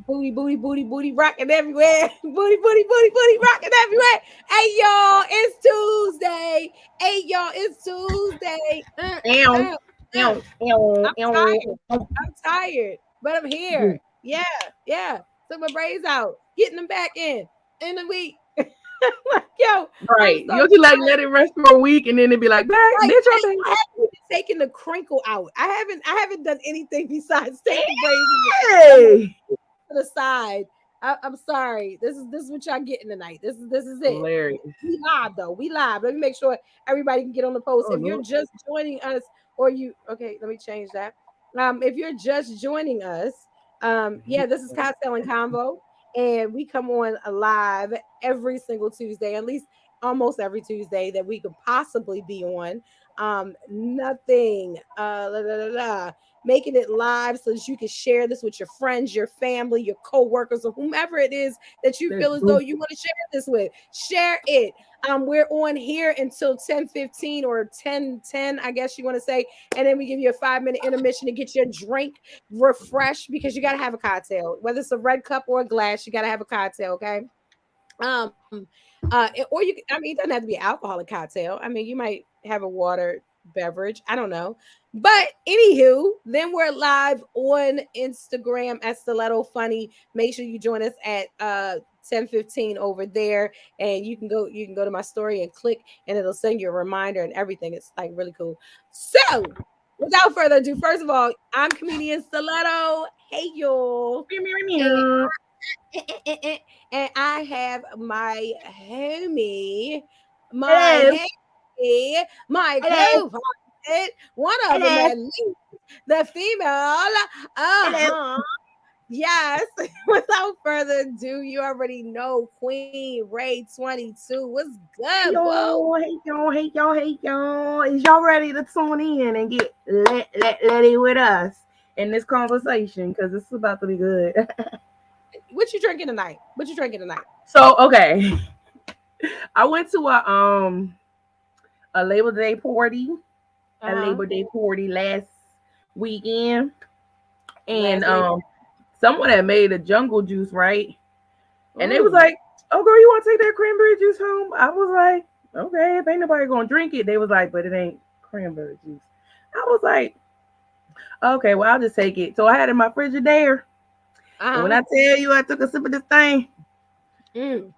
Booty, booty, booty, booty, rocking everywhere. Booty, booty, booty, booty, rocking everywhere. Hey, y'all, it's Tuesday. Hey, y'all, it's Tuesday. Ow, ow, ow, I'm tired. ow. I'm tired, but I'm here. Yeah, yeah. Took my braids out, getting them back in the week. Like, yo, I'm Right. so You'll just like let it rest for a week and then it'd be like, back, like bitch, I'm back. I haven't even taken the crinkle out. I haven't done anything besides take the braids Hey. to the side. I'm sorry. This is what y'all getting tonight. This is it. Hilarious. We live though. We live. Let me make sure everybody can get on the post. Oh, If you're no. just joining us, or you okay, let me change that. If you're just joining us, yeah, this is Kocktailz Konvo, and we come on live every single Tuesday, at least almost every Tuesday that we could possibly be on. Nothing. La, la, la, la, making it live so that you can share this with your friends, your family, your co-workers, or whomever it is that you Let's feel as though go. you want to share this with. Share it. We're on here until 10:15 or 10:10, I guess you want to say. And then we give you a 5-minute intermission to get your drink refreshed because you got to have a cocktail. Whether it's a red cup or a glass, you got to have a cocktail, okay? Um, or you, I mean, it doesn't have to be an alcoholic cocktail. I mean, you might have a water beverage. I don't know. But anywho, then we're live on Instagram at Stiletto Funny. Make sure you join us at 10:15 over there. And you can go to my story and click and it'll send you a reminder and everything. It's like really cool. So without further ado, first of all, I'm comedian Stiletto. Hey y'all. Meow, meow, And meow. and I have my homie, Hello. my my Hello. co-pilot, one of them Hello. at least, the female. Hello. Uh-huh. Yes. Without further ado, you already know Queen Ray 22. What's Hey good, boo? y'all, hey y'all, hey y'all, hey y'all. Is y'all ready to tune in and get let it with us in this conversation? Because it's about to be good. What you drinking tonight? What you drinking tonight? So, okay. I went to a Labor Day party, Uh-huh. last weekend, and Last week. someone had made a jungle juice, right? And they was Mm. like, "Oh, girl, you want to take that cranberry juice home?" I was like, "Okay, if ain't nobody gonna drink it." They was like, "But it ain't cranberry juice." I was like, "Okay, well, I'll just take it." So I had it in my Frigidaire, and when Uh-huh. I tell you, I took a sip of this thing. Mm.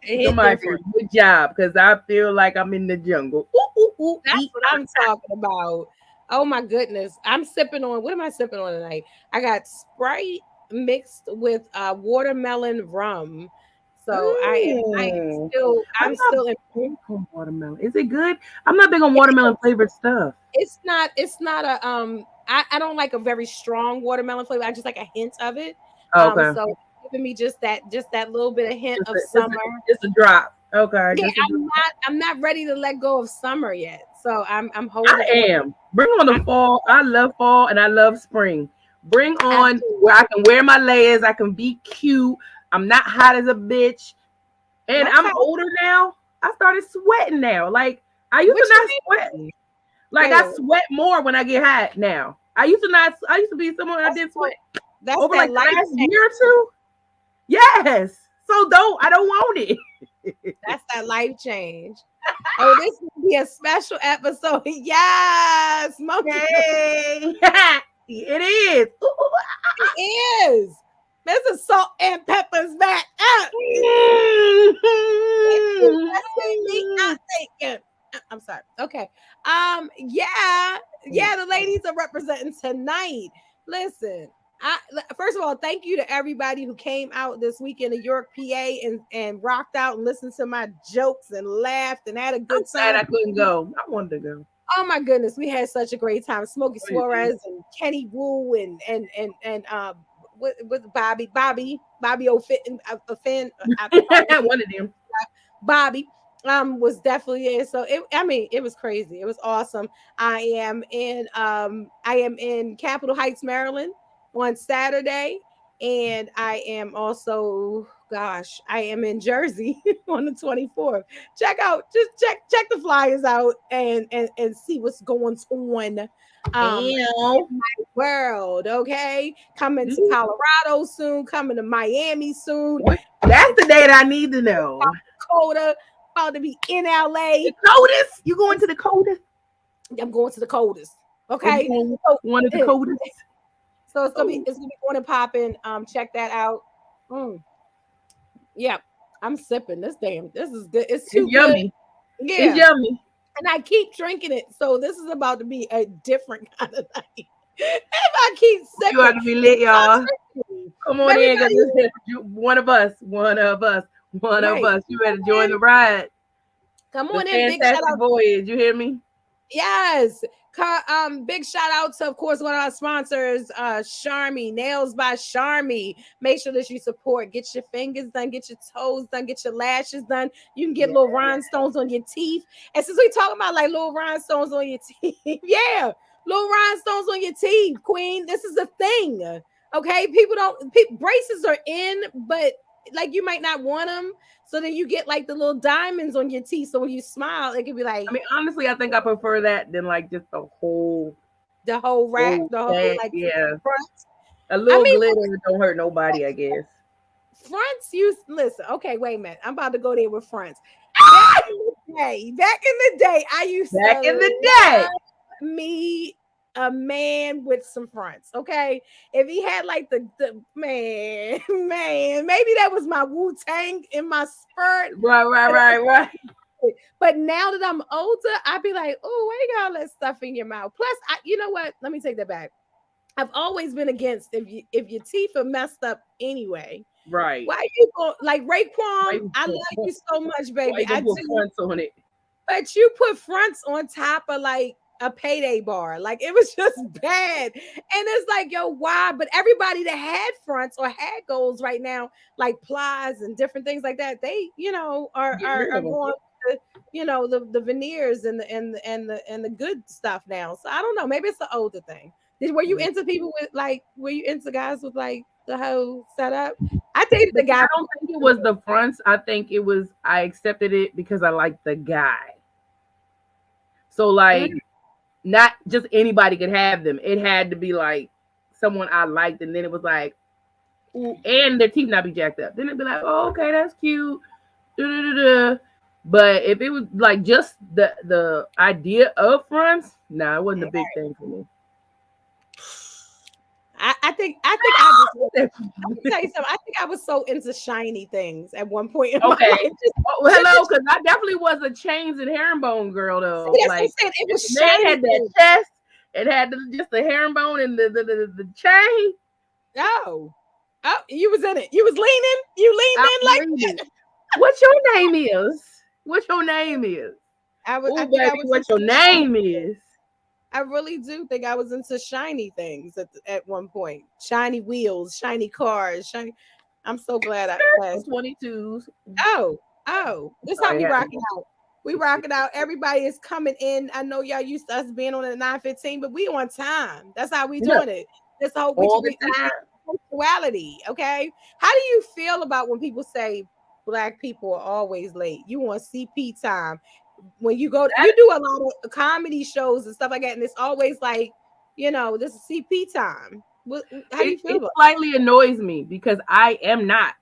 It hit Somebody did different. a good job because I feel like I'm in the jungle. Ooh, ooh, ooh, That's eat. what I'm talking about. Oh my goodness. I'm sipping on, what am I sipping on tonight? I got Sprite mixed with watermelon rum. So I am Mm. still I'm I'm not still in, big on watermelon. Is it good? I'm not big on watermelon flavored stuff. it's not a I don't like a very strong watermelon flavor. I just like a hint of it. Okay, So giving me just that little bit of hint just of a, just a, summer. just a drop. Okay, Yeah, just a drop. I'm not ready to let go of summer yet. So I'm I holding on. am. Bring on the I'm fall. I love fall and I love spring. Bring on absolutely where I can wear my layers. I can be cute. I'm not hot as a bitch. And I'm okay. older now. I started sweating now. Like I used What to you not sweat. mean? Like Wait, I wait, wait. sweat more when I get hot now. I used to not. I used to be someone that That's did sweat that's over that like the life last change. year or two. Yes. So don't. I don't want it. That's that life change. Oh, this will be a special episode. Yes, smoking. Yay! It is. Ooh, ooh, It is. This is salt and peppers back up. Blessing me, not taken. I'm sorry. Okay. Yeah, mm. yeah. The ladies are representing tonight. Listen. First of all, thank you to everybody who came out this weekend in York, PA, and rocked out and listened to my jokes and laughed and had a I'm good sad time. I couldn't go. I wanted to go. Oh my goodness, we had such a great time. Smokey Crazy. Suarez and Kenny Wu and with Bobby O'Fin, One of them. Bobby was definitely there. So I mean it was crazy. It was awesome. I am in Capitol Heights, Maryland on Saturday, and I am also gosh, I am in Jersey on the 24th. Check out, just check the flyers out and see what's going on. In Damn. my world, okay? Coming to Mhm. Colorado soon, coming to Miami soon, That's the date I need to know. Dakota, about to be in LA. The coldest? You going to the coldest? I'm going to the coldest. Or you Okay. going So, one of the coldest? so Oh, it's gonna be going and popping. Check that out. Mm, yeah, I'm sipping this damn. This is good. It's it's too good. yummy. It's Yeah. yummy. And I keep drinking it. So this is about to be a different kind of night. If I keep You sipping, ought to be lit, it's not y'all. drinking. Come on in, Everybody, because one of us, one of us, one of right. us. You better Come on join in. the ride. Come The on in. Big shout fantastic out. voyage. You hear me? Yes. Big shout out to, of course, one of our sponsors, Charmy, Nails by Charmy. Make sure that you support. Get your fingers done, get your toes done, get your lashes done. You can get Yeah. little rhinestones on your teeth. And since we talking about like little rhinestones on your teeth, yeah, little rhinestones on your teeth, Queen. This is a thing. Okay, people don't. Braces are in, but like you might not want them. So then you get like the little diamonds on your teeth. So when you smile, it could be like I mean, honestly, I think I prefer that than like just the the whole rack, whole the whole set. like Yeah. front. A I little mean, glitter don't hurt nobody, I guess. fronts use listen. Okay, wait a minute. I'm about to go there with fronts. Ah! Back in the day, I used Back to in the love day. me a man with some fronts. Okay, if he had like the man, man, maybe that was my Wu Tang in my skirt. Right. But now that I'm older, I'd be like, oh, why you got all that stuff in your mouth? Plus, you know what? Let me take that back. I've always been against if your teeth are messed up anyway. Right. Why you go like Raekwon? Why I love you you so much, why baby. you I gonna put do, fronts on it? but you put fronts on top of like a payday bar. Like it was just bad. And it's like, yo, why? But everybody that had fronts or had goals right now, like plies and different things like that, they, Get rid are of them. going to, the veneers and the good stuff now. So I don't know. Maybe it's the older thing. Were you into people with like were you into guys with like the whole setup? I dated But the see, guy I don't think it was the fronts. I think it was I accepted it because I liked the guy. So like not just anybody could have them. It had to be like someone I liked, and then it was like, ooh, and their teeth not be jacked up. Then it'd be like, oh, okay, that's cute. Da-da-da-da. But if it was like just the idea of fronts, nah, it wasn't a big thing for me. I think I just let me tell you something. I think I was so into shiny things at one point in my Okay. life. Just, Oh, well, just, hello, just because I definitely was a chains and herringbone girl though. that's what I'm Like saying. It if was the man shiny had that things. chest, it had just the herringbone and the chain. Oh, you was in it. You was leaning. You leaned I in was like reading. What your name is? What your name is? I was. I Oh, think I baby, was what your into shiny. name is? I really do think I was into shiny things at one point. Shiny wheels, shiny cars, shiny. I'm so glad I passed. 22s. This how Sorry, we I had to rocking out. We rocking out. Everybody is coming in. I know y'all used to us being on at 9:15, but we on time. That's how we yeah, doing it. This whole all the time. punctuality. Okay. How do you feel about when people say black people are always late? You want CP time. When you go, That you do a lot of comedy shows and stuff like that, and it's always like, this is CP time. How do you feel it about slightly annoys me because I am not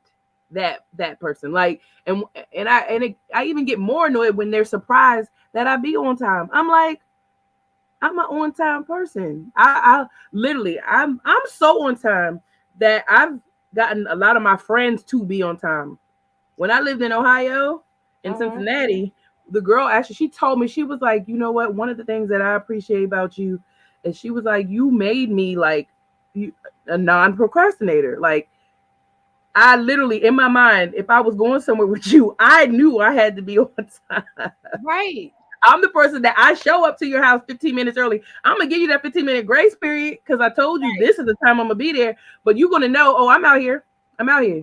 that person. Like I even get more annoyed when they're surprised that I be on time. I'm like, I'm an on time person. I literally I'm so on time that I've gotten a lot of my friends to be on time. When I lived in Ohio, in uh-huh. Cincinnati, the girl actually she told me, she was like, you know what? One of the things that I appreciate about you is she was like, you made me like a non-procrastinator. Like I literally in my mind, if I was going somewhere with you, I knew I had to be on time. Right. I'm the person that I show up to your house 15 minutes early. I'm gonna give you that 15-minute grace period because I told you this is the time I'm gonna be there. But you're gonna know, oh, I'm out here. I'm out here.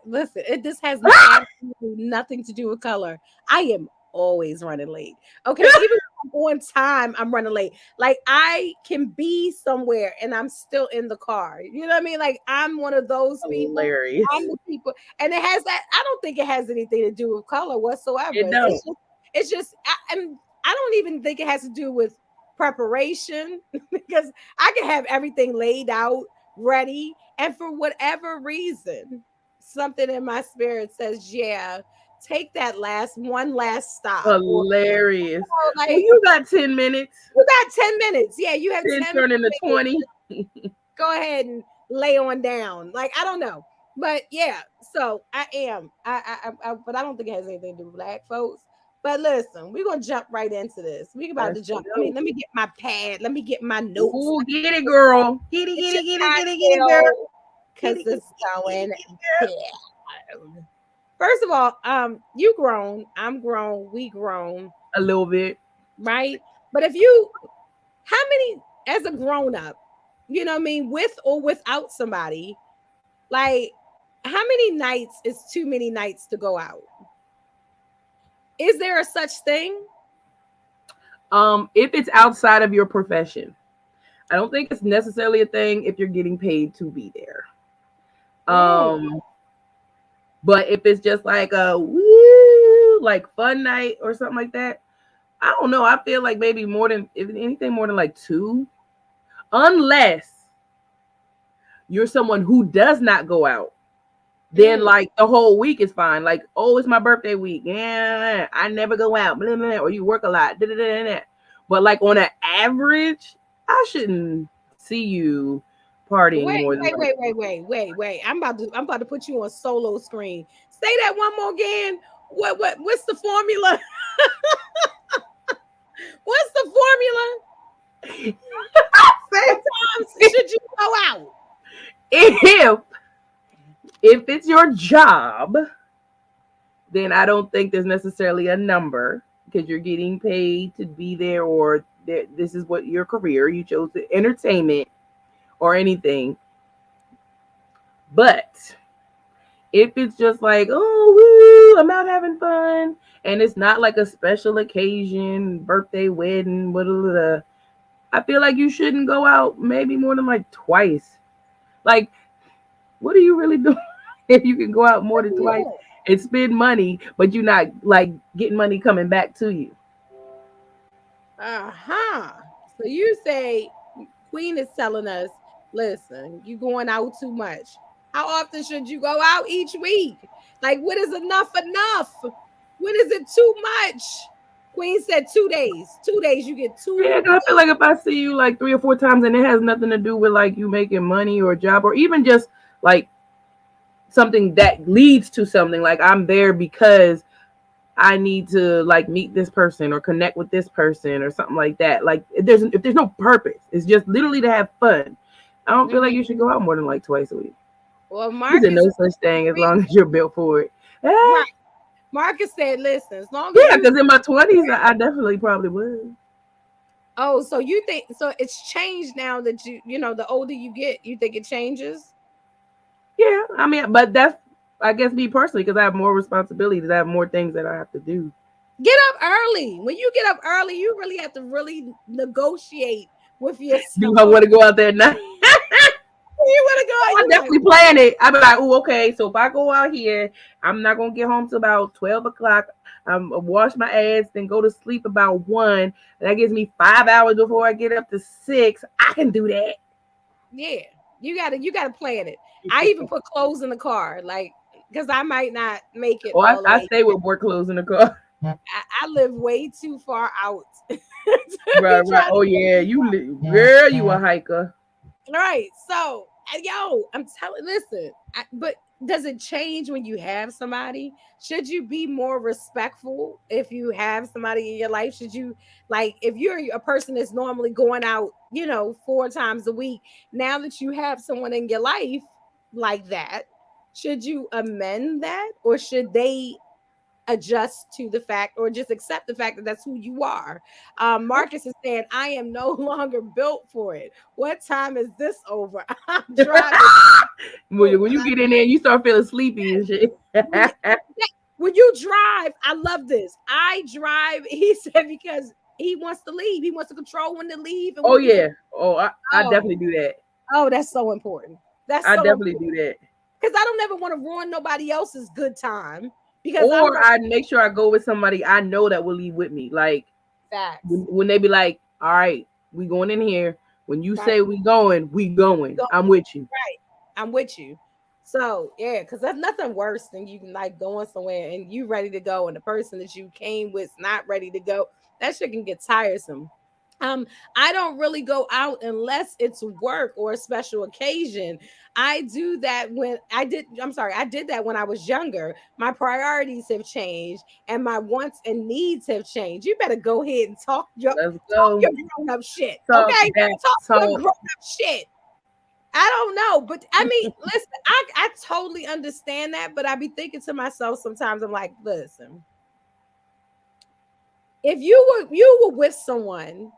Listen, this has absolutely nothing to do with color. I am always running late. Okay, even on time, I'm running late. Like I can be somewhere and I'm still in the car. You know what I mean? Like I'm one of those people. Hilarious. I'm the people, and it has that. I don't think it has anything to do with color whatsoever. It don't. It's just, and I don't even think it has to do with preparation because I can have everything laid out, ready, and for whatever reason, something in my spirit says, "Yeah, take that last stop," or Hilarious. Well, like you got 10 minutes. you got 10 minutes. Yeah, you have 10 10 turning to minutes. 20. Go ahead and lay on down. Like I don't know, but yeah. So I am. But I don't think it has anything to do with black folks. But listen, we're gonna jump right into this. We about Let's to jump. go. Let me get my pad. Let me get my notes. Ooh, get it, girl. Get it, Get get your it, get it, get it, get it, girl. cocktail Get because it, get it, it's get it, going get it, down. First of all, you grown, I'm grown, we grown, a little bit. right? But if you, how many as a grown up, you know what I mean, with or without somebody, like how many nights is too many nights to go out? Is there a such thing? If it's outside of your profession, I don't think it's necessarily a thing if you're getting paid to be there. Mm, Um, but if it's just like a woo, like fun night or something like that, I don't know. I feel like maybe more than, if anything, more than like two, unless you're someone who does not go out. Then mm. like the whole week is fine. Like, oh, it's my birthday week. Yeah, I never go out. Blah, blah, blah, or you work a lot. Da, da, da, da. But like on an average, I shouldn't see you partying Wait, more than wait, like, wait, wait, wait, wait, wait. I'm about to put you on solo screen. Say that one more again. What's the formula? What's the formula? What times should you go out? if if it's your job, then I don't think there's necessarily a number because you're getting paid to be there, or this is what your career, you chose the entertainment or anything. But if it's just like, oh, woo, I'm out having fun, and it's not like a special occasion, birthday, wedding, blah, blah, blah, I feel like you shouldn't go out maybe more than like twice. Like, what are you really doing if you can go out more than twice and spend money, but you're not like getting money coming back to you? Uh-huh. So you say Queen is telling us, listen, you going out too much. How often should you go out each week? Like, what is enough enough? When is it too much? Queen said 2 days. 2 days, you get Yeah, two. 'cause I feel like if I see you like 3 or 4 times and it has nothing to do with like you making money or a job or even just like something that leads to something, like I'm there because I need to like meet this person or connect with this person or something like that. Like if there's no purpose, it's just literally to have fun. I don't feel like Mhm. you should go out more than like twice a week. Well, There's a Marcus, no such thing as long as you're built for it. right. Eh, Marcus said, listen, as long as yeah, you, because in my 20s, I definitely probably would. oh, so you think, so it's changed now that the older you get, you think it changes? Yeah, I mean, but that's, I guess, me personally, because I have more responsibilities. I have more things that I have to do. Get up early. When you get up early, you really have to really negotiate with Do yourself. I want to go out there at night? You want to go out, I you like, definitely plan it. I'd be like, oh, okay. So if I go out here, I'm not gonna get home till about 12 o'clock. Wash my ass, then go to sleep about 1. That gives me 5 hours before I get up to 6. I can do that. yeah, you gotta plan it. I even put clothes in the car, like, because I might not make it Or all the I way. stay with work clothes in the car. I live way too far out to Right, be right. trying Oh to get yeah, girl, you a hiker. right. So, yo, I'm telling. Listen, but does it change when you have somebody? Should you be more respectful if you have somebody in your life? Should you, like, if you're a person that's normally going out, 4 times a week, now that you have someone in your life like that, should you amend that, or should they adjust to the fact, or just accept the fact that that's who you are? Marcus is saying, I am no longer built for it. What time is this over? I'm driving home. When you get in there, you start feeling sleepy and shit. When you drive, I love this. I drive, he said, because he wants to leave. He wants to control when to leave and Oh when to yeah. Oh, I oh, definitely do that. oh, that's so important. That's I so definitely important. do that. Because I don't ever want to ruin nobody else's good time because I'm Or ready I make sure I go with somebody I know that will leave with me. Like facts. when they be like, all right, we going in here. When you Right. say we going, we going. Go, I'm with you. right. I'm with you. So yeah, because there's nothing worse than you like going somewhere and you ready to go and the person that you came with not ready to go. That shit can get tiresome. Um, I don't really go out unless it's work or a special occasion. I do that when I'm sorry, I did that when I was younger. My priorities have changed and my wants and needs have changed. You better go ahead and Let's talk go. your grown up shit. Talk Okay? that Talk your talk. grown up shit. I don't know, but I mean, listen, I totally understand that, but I be thinking to myself sometimes, I'm like, listen, if you were with someone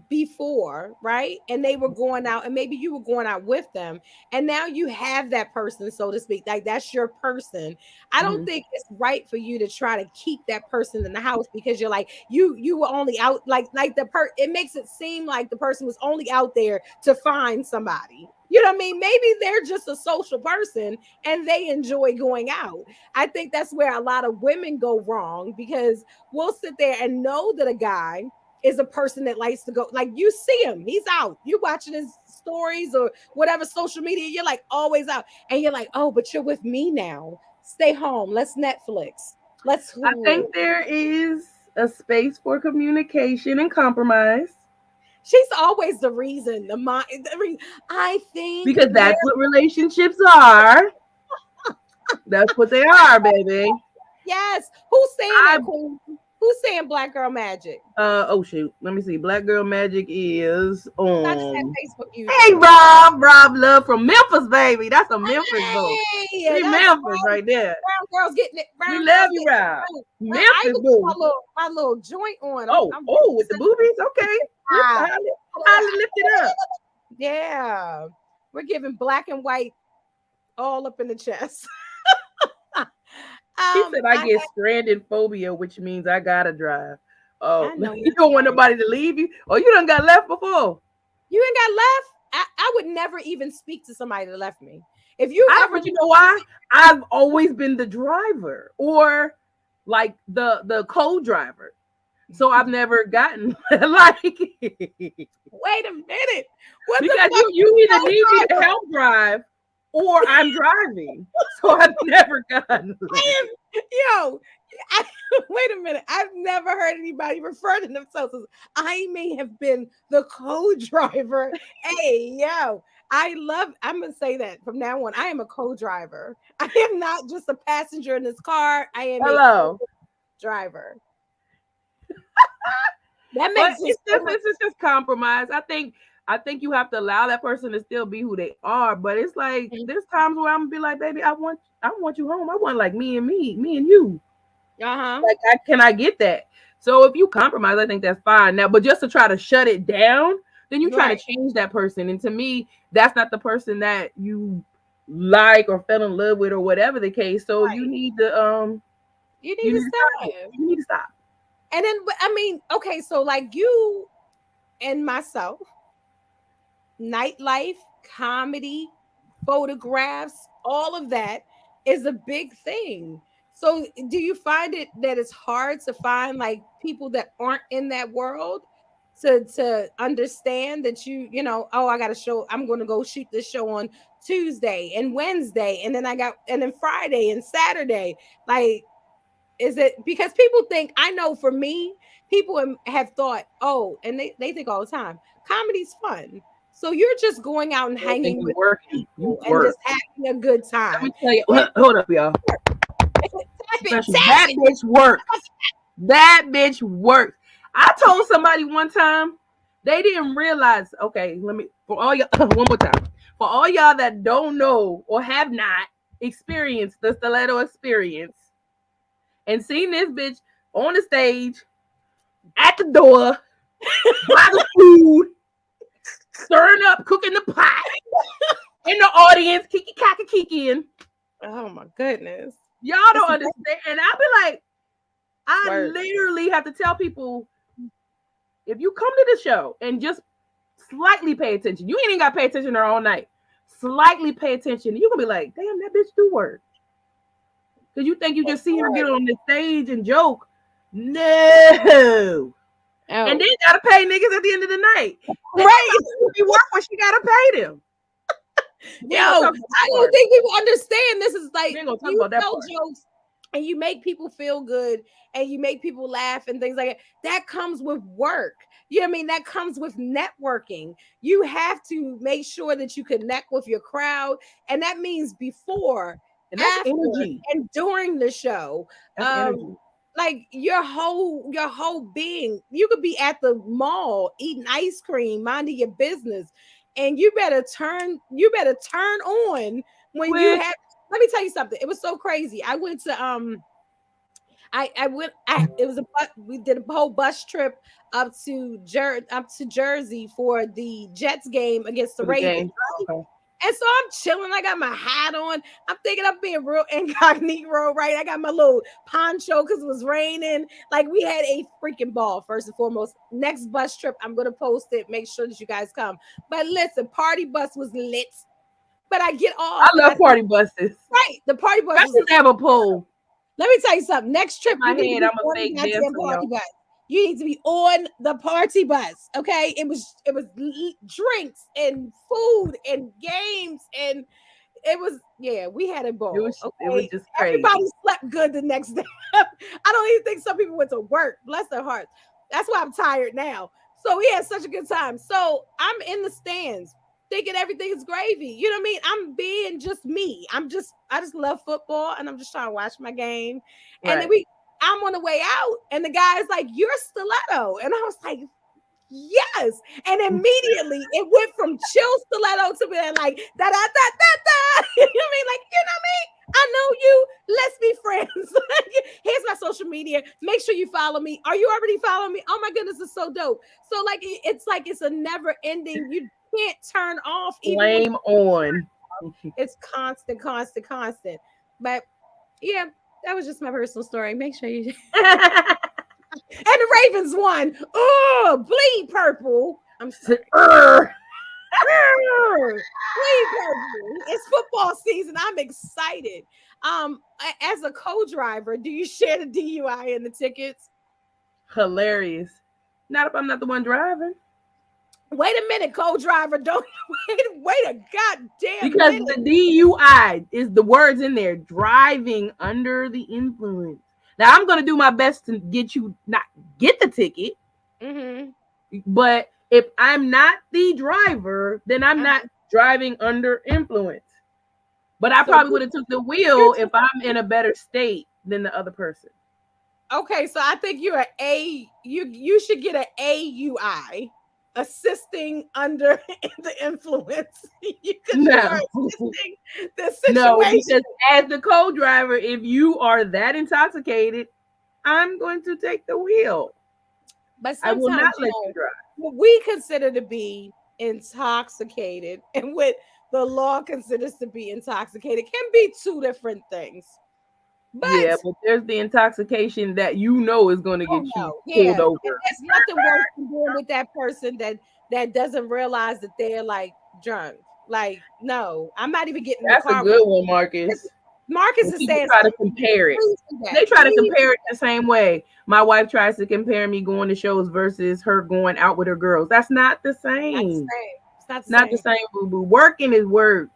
before, right? And they were going out, and maybe you were going out with them, and now you have that person, so to speak, like that's your person. I don't Mhm. think it's right for you to try to keep that person in the house because you're like you were only out like it makes it seem like the person was only out there to find somebody. You know what I mean? Maybe they're just a social person and they enjoy going out. I think that's where a lot of women go wrong because we'll sit there and know that a guy is a person that likes to go, like you see him, he's out, you watching his stories or whatever social media, you're like always out, and you're like, oh, but you're with me now. Stay home. Let's Netflix. Let's I Hulu. think there is a space for communication and compromise She's always the reason. I think because there. that's what relationships are. That's what they are, baby. Yes. Who's saying I that, Queen? Who's saying Black Girl Magic? oh shoot, let me see. Black Girl Magic is Not just that Facebook Hey user. Rob Love from Memphis, baby. That's a Memphis boo. Hey, We that's Memphis right there. brown girls getting it. We Brown love girls you, getting it. Rob. I Memphis even boo. put my little joint on. Oh, I'm oh, with the boobies. Okay, lift, ah, holla, lift it up. yeah. We're giving black and white all up in the chest. She said I I get stranded phobia, which means I gotta drive. Oh, know you that's don't want right. nobody to leave you? Oh, you done got left before. You ain't got left. I would never even speak to somebody that left me. If you I ever but you know why? I've always been the driver or like the co-driver. So I've never gotten like wait a minute, what the because fuck you either need me to driver? help drive or I'm driving. So I've never gotten I am, yo, I, wait a minute. I've never heard anybody refer to themselves as I may have been the co-driver. Hey, yo, I'm gonna say that from now on. I am a co-driver. I am not just a passenger in this car. I am a hello. co-driver. That But makes it so much. it's just compromise. I think you have to allow that person to still be who they are. But it's like there's times where I'm gonna be like, baby, I want you home. I want like me and you. Uh-huh. Like can I get that? So if you compromise, I think that's fine. Now, but just to try to shut it down, then you try to Right. change that person. And to me, that's not the person that you like or fell in love with or whatever the case. So Right. You need you to need to stop it. stop. You need to stop. And then, I mean, okay, so like you and myself, nightlife, comedy, photographs, all of that is a big thing. So, do you find it that it's hard to find like people that aren't in that world to understand that oh, I got to show, I'm going to go shoot this show on Tuesday and Wednesday, and then Friday and Saturday. Like, is it because people think, I know for me, people have thought, oh, and they think all the time, comedy's fun. So you're just going out and I don't think hanging you with working. You people and work. just having a good Let me time. tell you. It, Hold up, y'all. tap it, Especially tap that it. bitch works. That bitch works. I told somebody one time they didn't realize. Okay, let me for all y'all one more time. For all y'all that don't know or have not experienced the stiletto experience and seen this bitch on the stage, at the door, by the food, stirring up, cooking the pot, in the audience, kiki kaka kikiing. Oh my goodness. Y'all It's don't understand. And I be like, I work. literally have to tell people if you come to the show and just slightly pay attention, you ain't even got to pay attention to her all night. Slightly pay attention, you're gonna be like, damn, that bitch do work. Because you think you just see her get on the stage and joke. No. And then gotta pay niggas at the end of the night. Right. She work when she gotta pay them. Yo, I don't think people understand this is like you tell jokes and you make people feel good and you make people laugh and things like that. That comes with work. You know what I mean? That comes with networking. You have to make sure that you connect with your crowd, and that means before, and that's after, energy, and during the show. Like your whole being. You could be at the mall eating ice cream, minding your business, and you better turn on when you have. Let me tell you something. It was so crazy. I went to we did a whole bus trip up to Jersey for the Jets game against the Ravens. Right? Okay. And so I'm chilling. I got my hat on. I'm thinking I'm being real incognito, right? I got my little poncho because it was raining. Like, we had a freaking ball, first and foremost. Next bus trip, I'm going to post it. Make sure that you guys come. But listen, party bus was lit. But I get off. I love party buses. Right. The party bus. I just have a pool. Let me tell you something. Next trip, I'm a fake dancer. Party bus. You need to be on the party bus, okay? It was drinks and food and games, and we had a ball. It was just crazy. Everybody slept good the next day. I don't even think some people went to work. Bless their hearts. That's why I'm tired now. So we had such a good time. So I'm in the stands thinking everything is gravy. You know what I mean? I'm being just me. I just love football, and I'm just trying to watch my game. Right. And then I'm on the way out, and the guy's like, "You're Stiletto," and I was like, "Yes!" And immediately it went from chill Stiletto to being like da da da da da. You know what I mean? Like, you know me. I know you. Let's be friends. Here's my social media. Make sure you follow me. Are you already following me? Oh my goodness, it's so dope. So it's a never ending. You can't turn off. Flame on. It's constant. But yeah. That was just my personal story. Make sure you. And the Ravens won. Oh, bleed purple. I'm sorry. Bleed purple. It's football season. I'm excited. As a co-driver, do you share the DUI and the tickets? Hilarious. Not if I'm not the one driving. Wait a minute, co-driver. Don't wait a goddamn because minute. The DUI is the words in there, driving under the influence. Now I'm gonna do my best to not get the ticket. Mm-hmm. But if I'm not the driver, then I'm not driving under influence. But I probably would have took the wheel if I'm in a better state than the other person. Okay, so I think you're you should get an AUI. Assisting under the influence. You could assisting the situation. No, because as the co-driver, if you are that intoxicated, I'm going to take the wheel. But I will not let you drive. What we consider to be intoxicated and what the law considers to be intoxicated can be two different things. But there's the intoxication that is going to get you pulled over. There's nothing worse than dealing with that person that doesn't realize that they're like drunk. Like, no, I'm not even getting. That's the car a good one, Marcus. Marcus is saying try to compare it. They try to compare it the same way. My wife tries to compare me going to shows versus her going out with her girls. That's not the same. It's not the same. Boo boo. Working is work.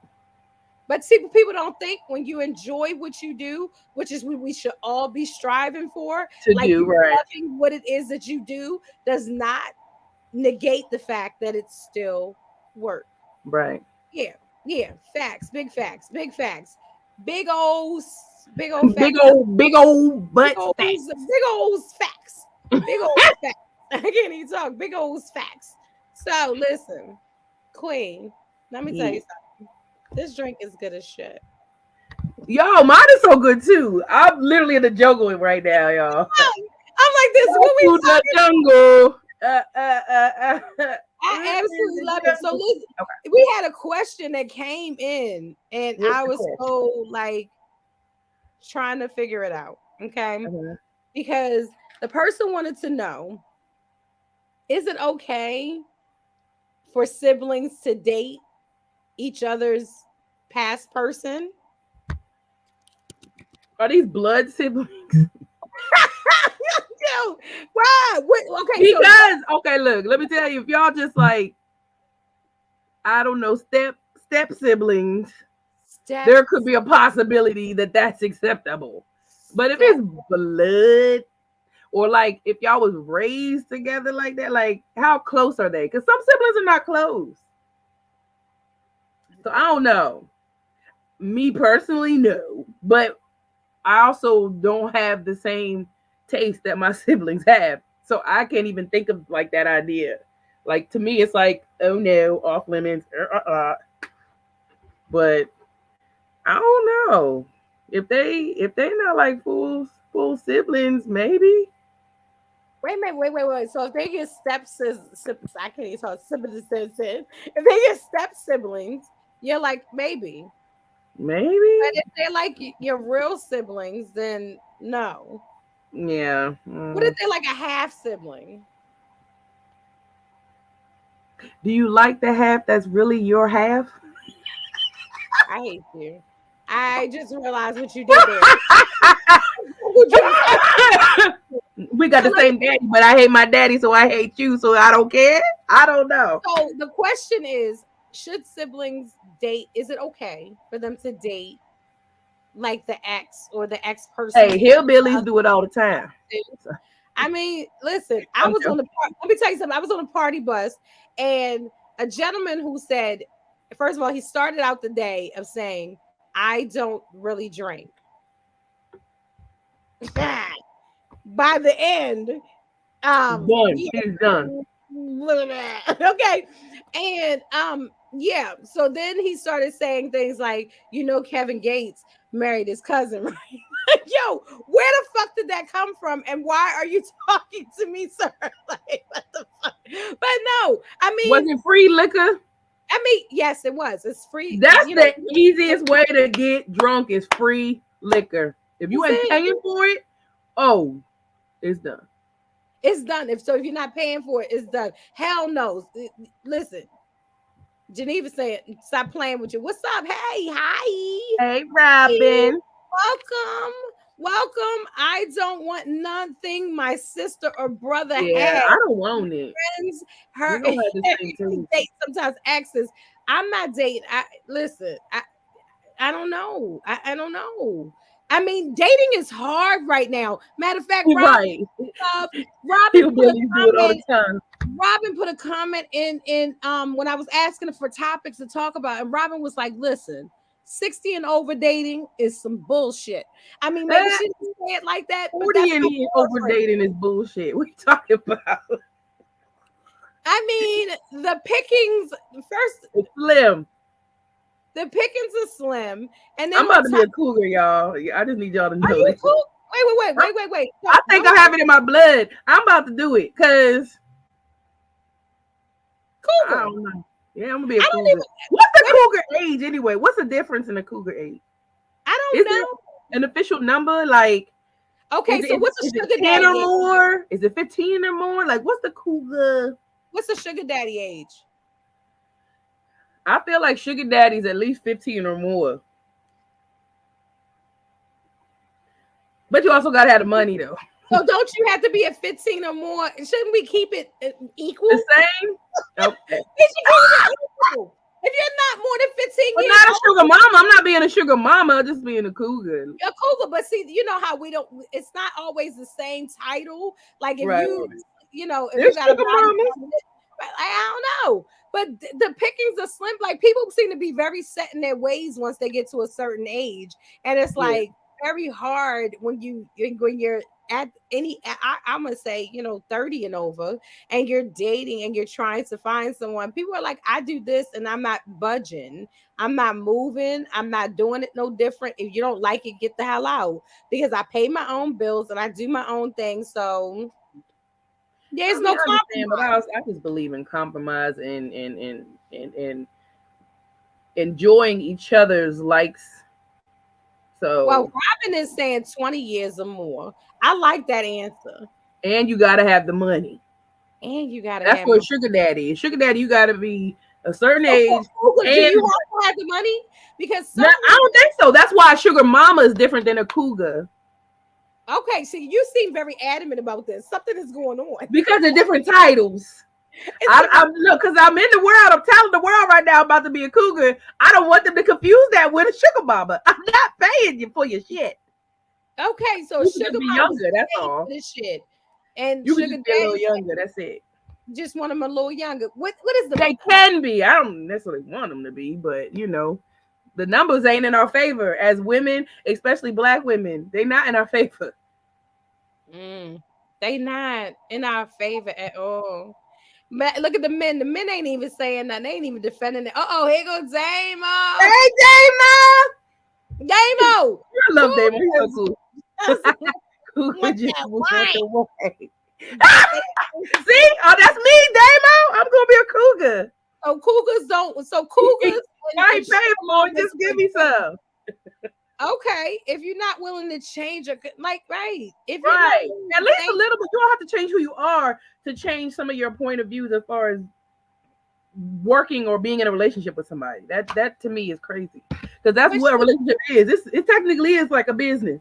But see, people don't think when you enjoy what you do, which is what we should all be striving for, loving what it is that you do does not negate the fact that it's still work. Right. Yeah. Facts. Big facts. Big old facts. Big old butt facts. Big old facts. Big old facts. I can't even talk. Big old facts. So listen, Queen, let me tell you something. This drink is good as shit. Yo, mine is so good too. I'm literally in the jungle right now, y'all. I'm like this. What we the jungle. I absolutely love it. So listen, we had a question that came in, and I was so trying to figure it out. Okay, because the person wanted to know Is it okay for siblings to date each other's past person? Are these blood siblings? Yo, why? Okay, so Because okay, look, let me tell you, if y'all just like I don't know, step siblings, there could steps, be a possibility that that's acceptable. But if step. it's blood, or like if y'all was raised together like that, like how close are they? Because some siblings are not close. So I don't know. Me personally, no. But I also don't have the same taste that my siblings have. So I can't even think of like that idea. Like to me, it's like, oh no, off limits. But I don't know if they not like full siblings, maybe. Wait. So if they get I can't even talk siblings. If they get step siblings, you're like maybe. But Maybe. if they're like your real siblings, then no. Yeah. What if they're like a half sibling? Do you like the half that's really your half? I hate you. I just realized what you did there. Would you We got so the like same daddy, but I hate my daddy, so I hate you, so I don't care. I don't know. so the question is, should siblings date? Is it okay for them to date like the ex or the ex Hey, person's hillbillies do it all the time. So, I mean, listen, I I'm was on joking. the let me tell you something. I was on a party bus and a gentleman who said, first of all, he started out the day of saying, I don't really drink. By the end, Done. yeah. He's done. Okay. And yeah, so then he started saying things like, Kevin Gates married his cousin, right? Yo, where the fuck did that come from? And why are you talking to me, sir? Like, what the fuck? But no, Was it free liquor? yes, it was. It's free, That's the easiest way to get drunk is free liquor. If you That's ain't it. paying for it, oh, it's done. It's done. If you're not paying for it, it's done. Hell no. Listen, Geneva said, stop playing with you. What's up? Hey, hi. Hey, Robin. Welcome. Welcome. I don't want nothing my sister or brother Yeah, has. I don't want it. Friends, We her don't have the same taste. date sometimes exes. I'm not dating. Listen, I don't know. I don't know. I mean, dating is hard right now. Matter of fact, Right. Robin put a Hillbillies do it all the comment. time. Robin put a comment in when I was asking for topics to talk about, and Robin was like, "Listen, 60 and over dating is some bullshit." I mean, maybe Eh, she didn't say it like that, but 40 that's and how he I over was. dating is bullshit. What you talking about? I mean, the pickings first, It's slim. the pickings are slim, and then I'm on about to be top, a cougar, y'all. I just need y'all to are know you that. cool? Wait. I think Don't I have it in my blood. I'm about to do it because I cougar. don't know. Yeah, I'm gonna be a I don't cougar. even What's the wait. cougar age anyway? What's the difference in a cougar age? I Is don't there know. an official number? Like, Okay, so what's a is it sugar 10 or daddy age? more? Is it 15 or more? Like, what's the cougar? What's a sugar daddy age? I feel like sugar daddy's at least 15 or more. But you also gotta have the money though. So don't you have to be at 15 or more? Shouldn't we keep it The equal? same? Okay. We should keep it equal. If you're not more than 15 But years not a old, sugar mama. I'm not being a sugar mama, just being a cougar. you're cougar. But see, you know how we don't, it's not always the same title. Like if Right. if you There's got a sugar body, mamas. I don't know. But the pickings are slim. Like people seem to be very set in their ways once they get to a certain age. And it's Yeah. like very hard when you're at I'm gonna say 30 and over, and you're dating and you're trying to find someone. People are like, I do this and I'm not budging, I'm not moving, I'm not doing it no different. If you don't like it, get the hell out, because I pay my own bills and I do my own thing. So I there's mean, no I understand, but compromise. I just believe in compromise and enjoying each other's likes. Well, So, Robin is saying 20 years or more. I like that answer. and you gotta have the money. And you gotta That's have for a money. sugar daddy. Sugar daddy, you gotta be a certain So for age. cougar, do And you have to have the money? Because no, certain I don't think so. That's why a sugar mama is different than a cougar. okay, see, you seem very adamant about this. Something is going on. Because of different titles. It's different. I'm look, because I'm in the world. I'm telling the world right now I'm about to be a cougar. I don't want them to confuse that with a sugar mama. I'm not paying you for your shit. Okay, so You can just sugar be mama's younger. That's paid all. for this shit, and You can sugar just be a little daddies younger. That's it. just want them a little younger. What is the They can be. I don't necessarily want them to be, but the numbers ain't in our favor as women, especially black women. They not in our favor. mm, they not in our favor at all. But look at the men. The men ain't even saying nothing. They ain't even defending it. Oh, here goes Damo. Hey, Dama! Damo. I love Dama. He's so cool. Cougar What just that went wine? away. See? Oh, that's me, Damo. I'm gonna be a cougar. So cougars don't. So cougars I and ain't paying sugar for it. mamas Just give me some. okay, if you're not willing to change, like, right? If you're not Right. willing At to least a change, little bit. You don't have to change who you are to change some of your point of views as far as working or being in a relationship with somebody. That to me is crazy. Because that's but what a relationship is. It technically is like a business.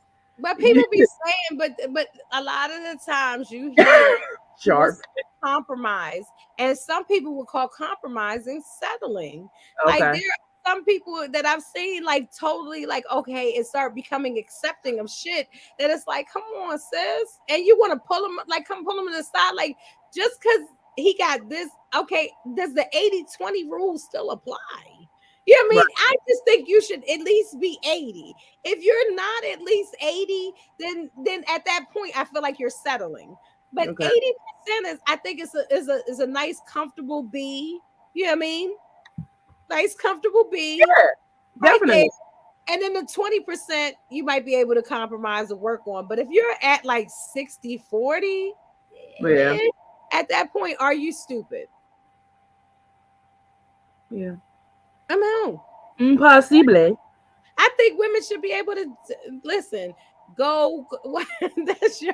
people be saying, but a lot of the times you hear people Sharp. say compromise, and some people will call compromising settling. Like Okay. there are some people that I've seen like totally like okay, and start becoming accepting of shit that it's like, come on, sis, and you want to pull them like come pull them to the side, like just because he got this, okay, does the 80-20 rule still apply? You know what I Right. mean? I just think you should at least be 80. If you're not at least 80, then at that point I feel like you're settling. But Okay. 80% is I think is a nice comfortable B. You know what I mean? Nice comfortable B Yeah. right there. Definitely. And then the 20% you might be able to compromise and work on. But if you're at like 60-40, Yeah. at that point, are you stupid? Yeah. I'm out. Impossible. I think women should be able to listen. That's your.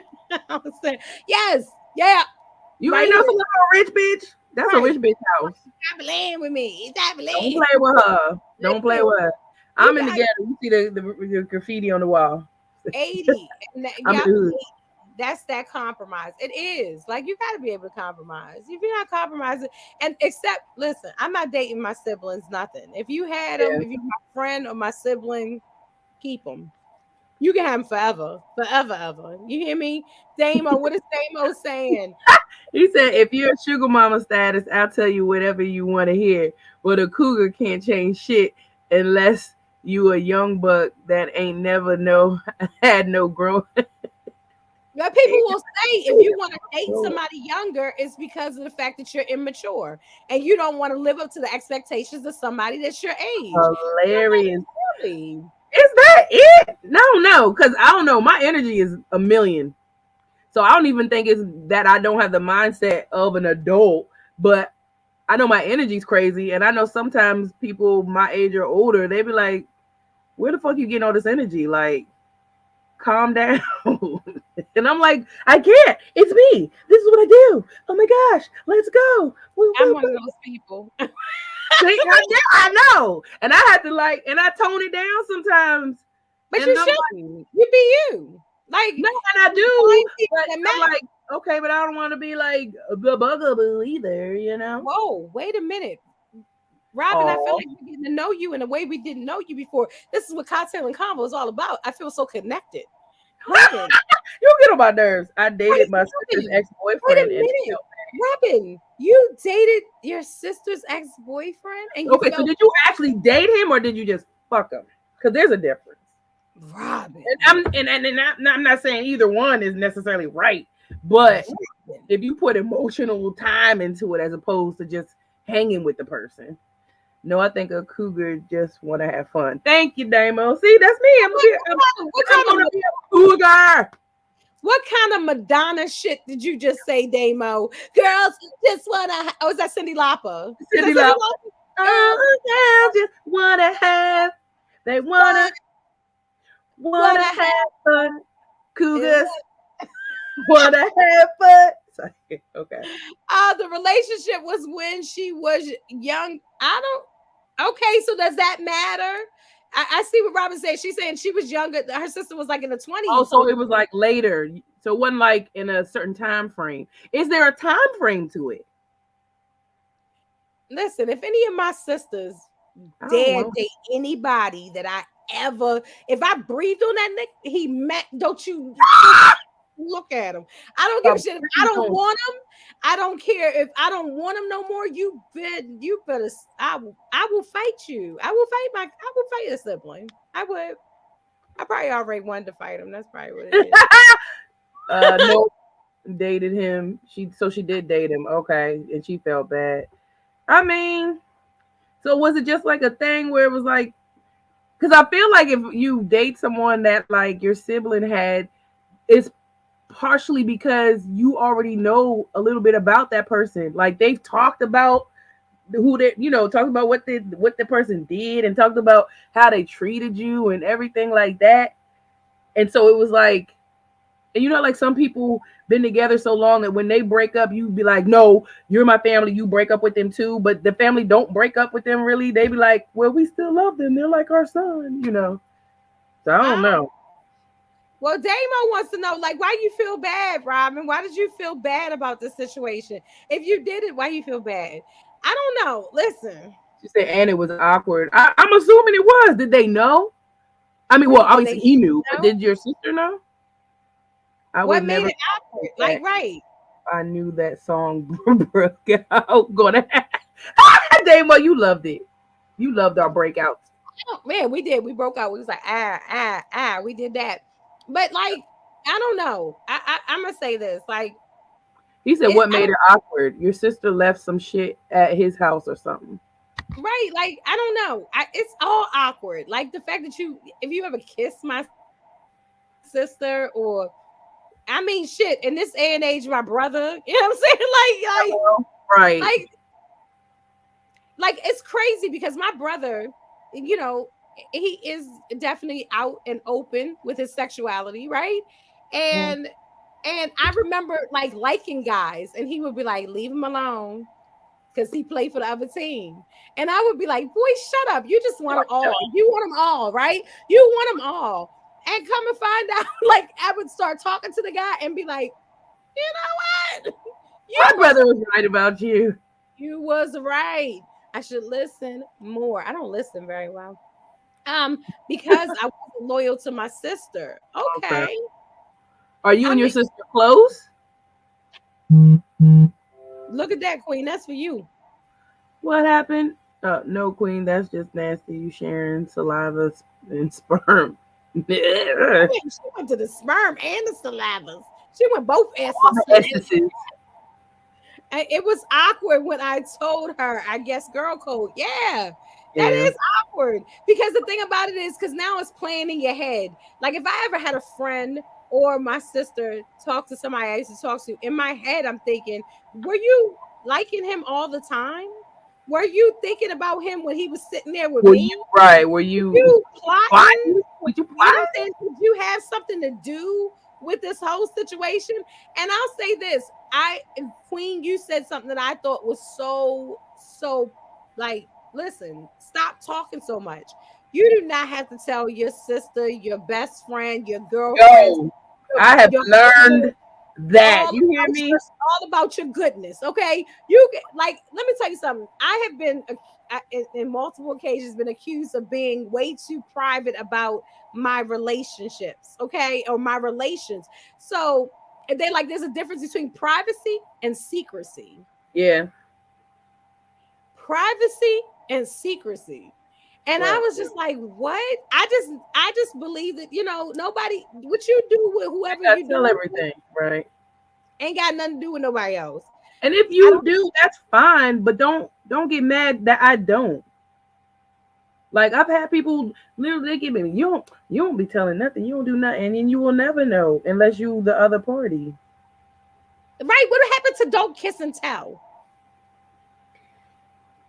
I'm saying yes, yeah, You right ain't know here, some little rich bitch? That's a right. rich bitch house. Stop playing with me. Stop Don't playing. play with her. Don't play Listen, with her. you I'm in the got ghetto. You see the graffiti on the wall. 80, and I'm in yep, the hood. that's that compromise. It is like you got to be able to compromise. If you're not compromising, and except listen, I'm not dating my siblings. Nothing. If you had them, Yeah. if you're my friend or my sibling, keep them. You can have them forever, forever, ever. You hear me? Damo, what is Damo saying? He said, if you're a sugar mama status, I'll tell you whatever you want to hear. But a cougar can't change shit unless you a young buck that ain't never had no growth. But people will say if you want to date somebody younger, it's because of the fact that you're immature and you don't want to live up to the expectations of somebody that's your age. Not Hilarious. necessarily. Is that it? No, because I don't know. My energy is a million. So I don't even think it's that I don't have the mindset of an adult, but I know my energy's crazy. And I know sometimes people my age or older, they be like, where the fuck you getting all this energy? Like, calm down. And I'm like, I can't. It's me. This is what I do. Oh my gosh, let's go. Woo, I'm woo, one of woo. those people. See, I know. And I had to and I tone it down sometimes. But And you I'm like, shouldn't. You be you. Like no, and I do. find people But that I'm matter. like, okay, but I don't want to be like the bugaboo either. Whoa, wait a minute. Robin, I feel Oh, like we're getting to know you in a way we didn't know you before. This is what Cocktail and Convo is all about. I feel so connected. Robin, you get on my nerves. I dated wait, my sister's Robin, wait a ex-boyfriend and minute. Robin, you dated your sister's ex-boyfriend and you okay, so felt did you actually date him or did you just fuck him? Because there's a difference. Robin. I'm not saying either one is necessarily right, but Robin. if you put emotional time into it as opposed to just hanging with the person. No, I think a cougar just want to have fun. Thank you, Damo. See, that's me. I'm gonna be a cougar. What kind of Madonna shit did you just say, Damo? Girls just wanna. Oh, is that Cindy Lauper? Is that Cindy Cindy Lauper. Lauper? Girls Oh, girls just wanna have. They wanna wanna have have fun. is Cougars wanna have fun. Okay. The relationship was when she was young. I don't. Okay, so does that matter? I see what Robin said. She's saying she was younger. Her sister was like in the 20s. Also, it was like later, so it wasn't like in a certain time frame. Is there a time frame to it? Listen, if any of my sisters I don't dare know. date anybody that I ever, if I breathed on that nigga, he met. Don't you look at him? I don't give a shit. If I Please don't don't. want him, I don't care. If I don't want him no more, you better. I will fight you. I will fight a sibling. I would. I probably already wanted to fight him. That's probably what it is. No, dated him. She did date him. Okay, and she felt bad. I mean, so was it just like a thing where it was like, because I feel like if you date someone that like your sibling had, it's partially because you already know a little bit about that person. Like they've talked about who they, talked about what the person did and talked about how they treated you and everything like that. And so it was like, and like some people been together so long that when they break up, you be like, no, you're my family. You break up with them too. But the family don't break up with them really. They be like, well, we still love them. They're like our son. So I don't know. Well, Damo wants to know, like, why you feel bad, Robin? Why did you feel bad about this situation? If you did it, why you feel bad? I don't know. Listen. She said, and it was awkward. I'm assuming it was. Did they know? I mean, well, Did obviously they he knew, but know? did your sister know? I What would made never it awkward? Like, right. I knew that song broke out. Gonna Damo, you loved it. You loved our breakouts. Oh, man, we did. We broke out. We was like, we did that. But like, I don't know. I'm gonna say this. Like, He said, what made it awkward? Your sister left some shit at his house or something. Right. Like, I don't know. It's all awkward. Like the fact that if you ever kiss my sister or I mean, shit. In this day and age, my brother. You know what I'm saying? Right. Like it's crazy because my brother, he is definitely out and open with his sexuality, right? And I remember like liking guys, and he would be like, "Leave him alone," because he played for the other team. And I would be like, "Boy, shut up! You just want them all. You want them all, right? You want them all." And come and find out, like I would start talking to the guy and be like, "You know what? My brother was right about you. You was right. I should listen more. I don't listen very well. Because I wasn't loyal to my sister. Okay. Are you and your sister close? Look at that, Queen. That's for you. What happened? No, Queen. That's just nasty. You sharing saliva and sperm. She went to the sperm and the salivas. She went both essences. It was awkward when I told her, I guess, girl code. Yeah, that is awkward. Because the thing about it is, because now it's playing in your head. Like if I ever had a friend or my sister talk to somebody I used to talk to, in my head, I'm thinking, were you liking him all the time? Were you thinking about him when he was sitting there with me? Were you plotting? Would you plotting? Did you have something to do with this whole situation? And I'll say this, Queen, you said something that I thought was so like, listen, stop talking so much. You do not have to tell your sister, your best friend, your girlfriend. I have learned that. You hear me? All about your goodness, okay? You like, let me tell you something. I have been in multiple occasions been accused of being way too private about my relationships, okay, or my relations. So they like, there's a difference between privacy and secrecy. Yeah. Privacy and secrecy. And I was just like, what? I just believe that, nobody, what you do with whoever you tell do everything, right? Ain't got nothing to do with nobody else. And if you do, that's fine, but don't get mad that I don't. Like I've had people literally, they give me, you don't be telling nothing, you don't do nothing, and you will never know unless you the other party. Right? What happened to don't kiss and tell?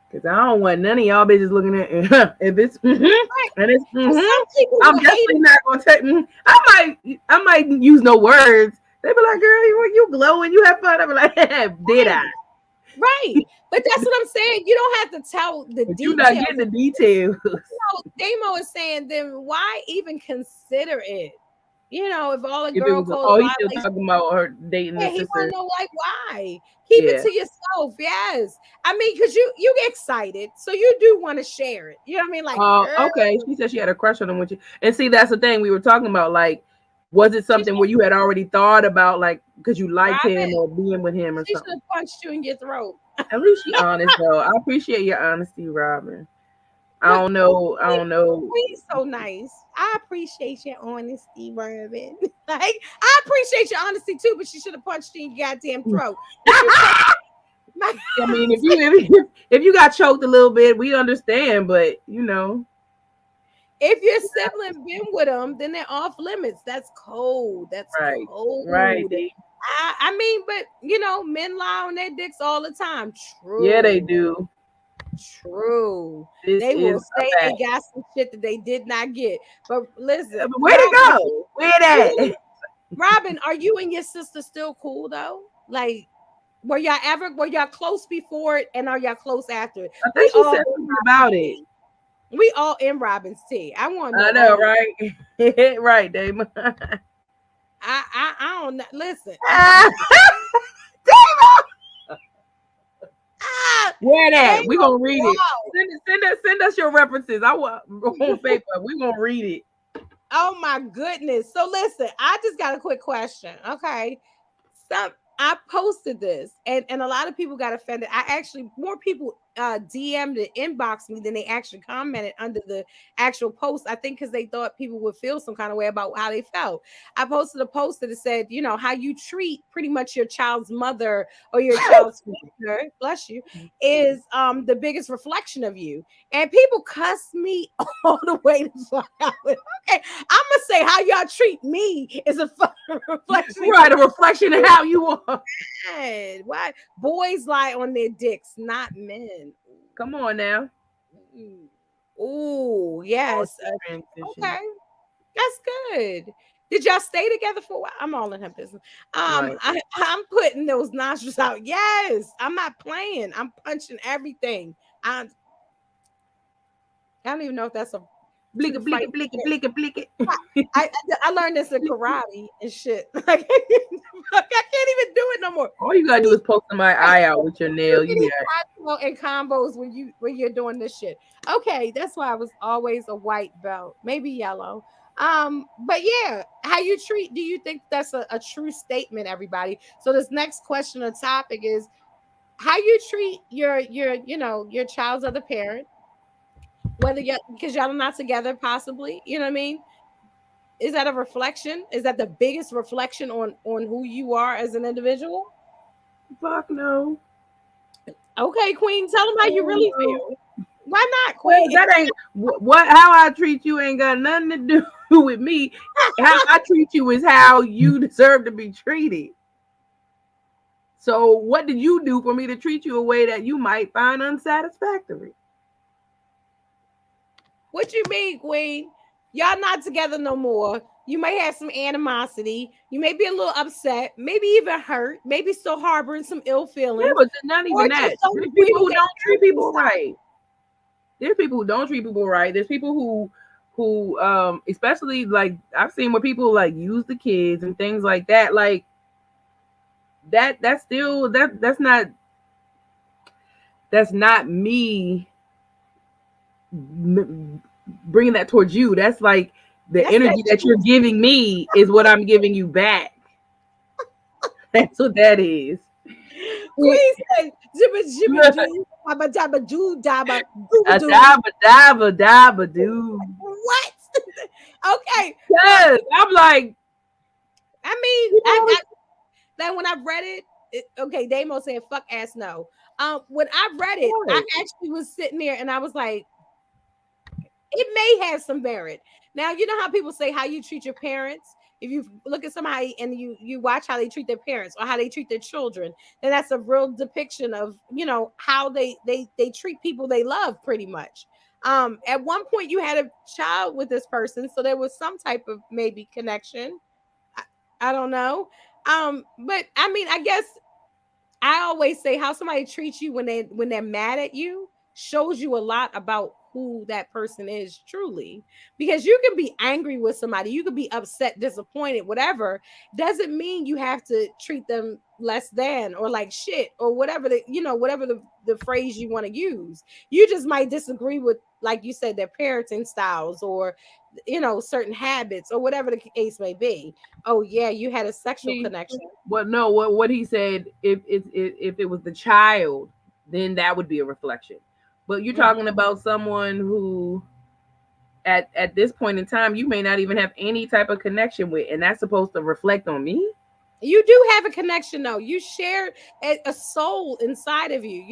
Because I don't want none of y'all bitches looking at it. If it's and it's some people I'm definitely not gonna take. I might use no words. They be like, girl, you glowing, you have fun. I be like, did I? Right, right. But that's what I'm saying. You don't have to tell the But you not details. getting the details. Damo is saying, then why even consider it? If all the If it girl was, code oh, he's still violates, talking about her dating yeah, the he want sister. to know like why. Keep it Yeah. to yourself. Yes, I mean, because you get excited, so you do want to share it. You know what I mean? Like, Oh, girl, okay. She said she had a crush on him when and see, that's the thing we were talking about. Like, was it she something where you had already thought about, like, because you liked him Robin, or being with him or she should something? have punched you in your throat. At least she honest though. I appreciate your honesty, Robin. I But don't know. I Queen, don't know. Queen's so nice. I appreciate your honesty, Robin. Like, I appreciate your honesty too, but she should have punched you in your goddamn throat. If you punch my I mean, if you got choked a little bit, we understand. But if your sibling been with them, then they're off limits. That's cold. That's right, right. cold. I mean, but men lie on their dicks all the time. Yeah, they True. do. True. This They will is a say they fact. got some shit that they did not get. But listen, Where'd it go? Where that? Robin, are you and your sister still cool though? Like, were y'all close before it, and are y'all close after it? I think she said something about it. We all in Robin's tea. I want to know I know, all. right? Right, Damon. I don't know. Listen. Where that? We Damn, gonna read it. wow. Send us your references. I want on paper. We gonna read it. Oh my goodness. So listen, I just got a quick question. Okay. I posted this, and a lot of people got offended. I actually, more people DM'd and inboxed me than they actually commented under the actual post. I think because they thought people would feel some kind of way about how they felt. I posted a post that said, how you treat pretty much your child's mother or your child's father, bless you, is the biggest reflection of you. And people cuss me all the way to fuck out. Okay, I'm gonna say how y'all treat me is a fucking reflection. Right, a reflection of how you are. Why boys lie on their dicks, not men? Come on now. Oh yes. Okay, that's good. Did y'all stay together for a while? I'm all in her business. Right. I'm putting those nostrils out. Yes, I'm not playing. I'm punching everything. I don't even know if that's a Blick true it, blick fight. it, blick it, blick it, blick it. I learned this in karate and shit. Like, I can't even do it no more. All you gotta do is poke my eye out with your nail. You You need got and combos when you're doing this shit. Okay, that's why I was always a white belt, maybe yellow. But yeah, how you treat? Do you think that's a true statement, everybody? So this next question or topic is how you treat your child's other parent, whether you because y'all are not together, possibly. You know what I mean? Is that a reflection? Is that the biggest reflection on who you are as an individual? fuck no. Okay, Queen, tell them how you really No. feel. Why not, Well, Queen? that ain't what. How I treat you ain't got nothing to do with me. How I treat you is how you deserve to be treated. So, what did you do for me to treat you a way that you might find unsatisfactory? What you mean, Queen? Y'all not together no more. You may have some animosity. You may be a little upset, maybe even hurt, maybe still harboring some ill Yeah, feelings, but not or even that. just don't There's agree people with who their don't treat people parenting style. right. There's people who don't treat people right. There's people who especially like I've seen where people like use the kids and things like that. Like that's still that's not me bringing that towards you. That's like the That's that energy that you're giving me is what I'm giving you back. That's what that is. Queen said, "Jibba jibba doo, dabba dabba doo, dabba doo A doo." dabba dabba dabba doo. What? Okay, but Yes, I'm like, I mean, you know, then when I read okay, Damo said, "Fuck ass no." When I read it, I right. actually was sitting there and I was like, it may have some merit. Now, you know how people say how you treat your parents. If you look at somebody and you watch how they treat their parents or how they treat their children, then that's a real depiction of how they treat people they love, pretty much. At one point, you had a child with this person, so there was some type of maybe connection. I, I don't know. But I mean, I guess I always say how somebody treats you when they're mad at you shows you a lot about who that person is truly. Because you can be angry with somebody, you could be upset, disappointed, whatever. Doesn't mean you have to treat them less than or like shit or whatever whatever the phrase you want to use. You just might disagree with, like you said, their parenting styles or certain habits or whatever the case may be. Oh yeah, you had a sexual See, connection. what no, what he said, if it was the child, then that would be a reflection. But you're Mhm. talking about someone who at this point in time you may not even have any type of connection with, and that's supposed to reflect on me. You do have a connection though. You share a soul inside of you.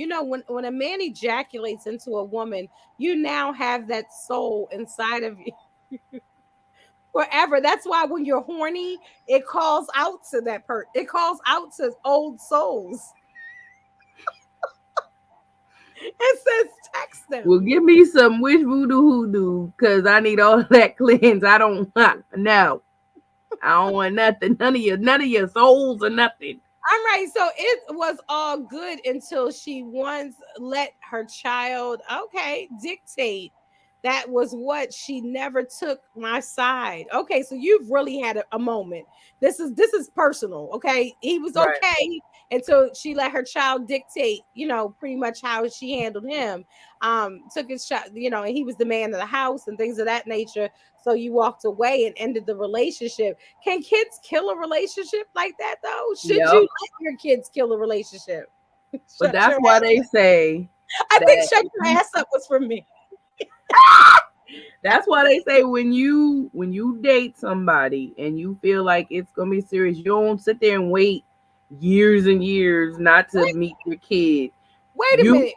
When a man ejaculates into a woman, you now have that soul inside of you forever. That's why when you're horny, it calls out to it calls out to old souls. It says text Well, them. give me some wish voodoo hoodoo, because I need all that cleanse. I don't want no. I don't want nothing. None of your souls or nothing. All right, so it was all good until she once let her child, okay, dictate. That was what she never took my side. Okay, so you've really had a moment. This is personal. Okay, he was Right. okay until she let her child dictate. Pretty much how she handled him. Took his child. And he was the man of the house and things of that nature. So you walked away and ended the relationship. Can kids kill a relationship like that though? Should you Yep. let your kids kill a relationship? But Shut your that's why they say I think that shut your ass up was for me. that's why they say when you date somebody and you feel like it's gonna be serious, you don't sit there and wait years and years not to Wait, meet your kid. wait a You minute.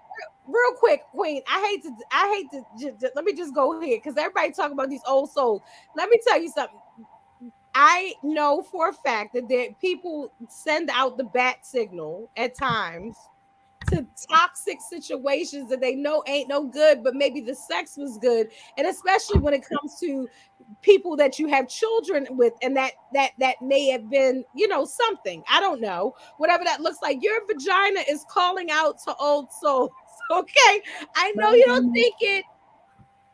Real quick, Queen. I hate to let me just go here because everybody talk about these old souls. Let me tell you something. I know for a fact that people send out the bat signal at times to toxic situations that they know ain't no good, but maybe the sex was good. And especially when it comes to people that you have children with, and that may have been, something. I don't know. Whatever that looks like. Your vagina is calling out to old souls. Okay. I know you don't think it,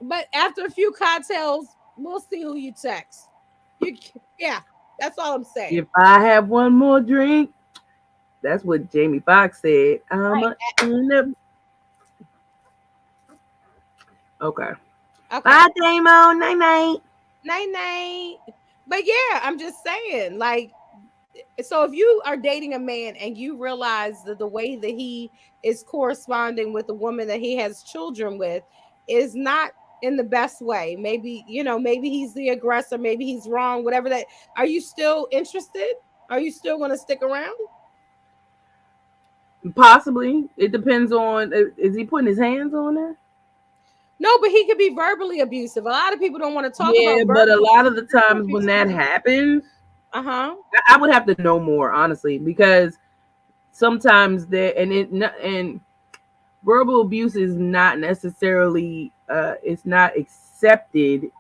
but after a few cocktails, we'll see who you text. You yeah, that's all I'm saying. if I have one more drink, that's what Jamie Foxx said. I'm a Right. in the okay. Okay. Bye, Damo. Night night. Night night. But yeah, I'm just saying, like, so if you are dating a man and you realize that the way that he is corresponding with the woman that he has children with is not in the best way, maybe he's the aggressor, maybe he's wrong, whatever that, are you still interested? Are you still going to stick around? Possibly. It depends on is he putting his hands on her? No, but he could be verbally abusive. A lot of people don't want to talk about Yeah, but a verbally lot of the times when that abusive. happens, Uh-huh. I would have to know more honestly, because sometimes there and verbal abuse is not necessarily it's not accepted,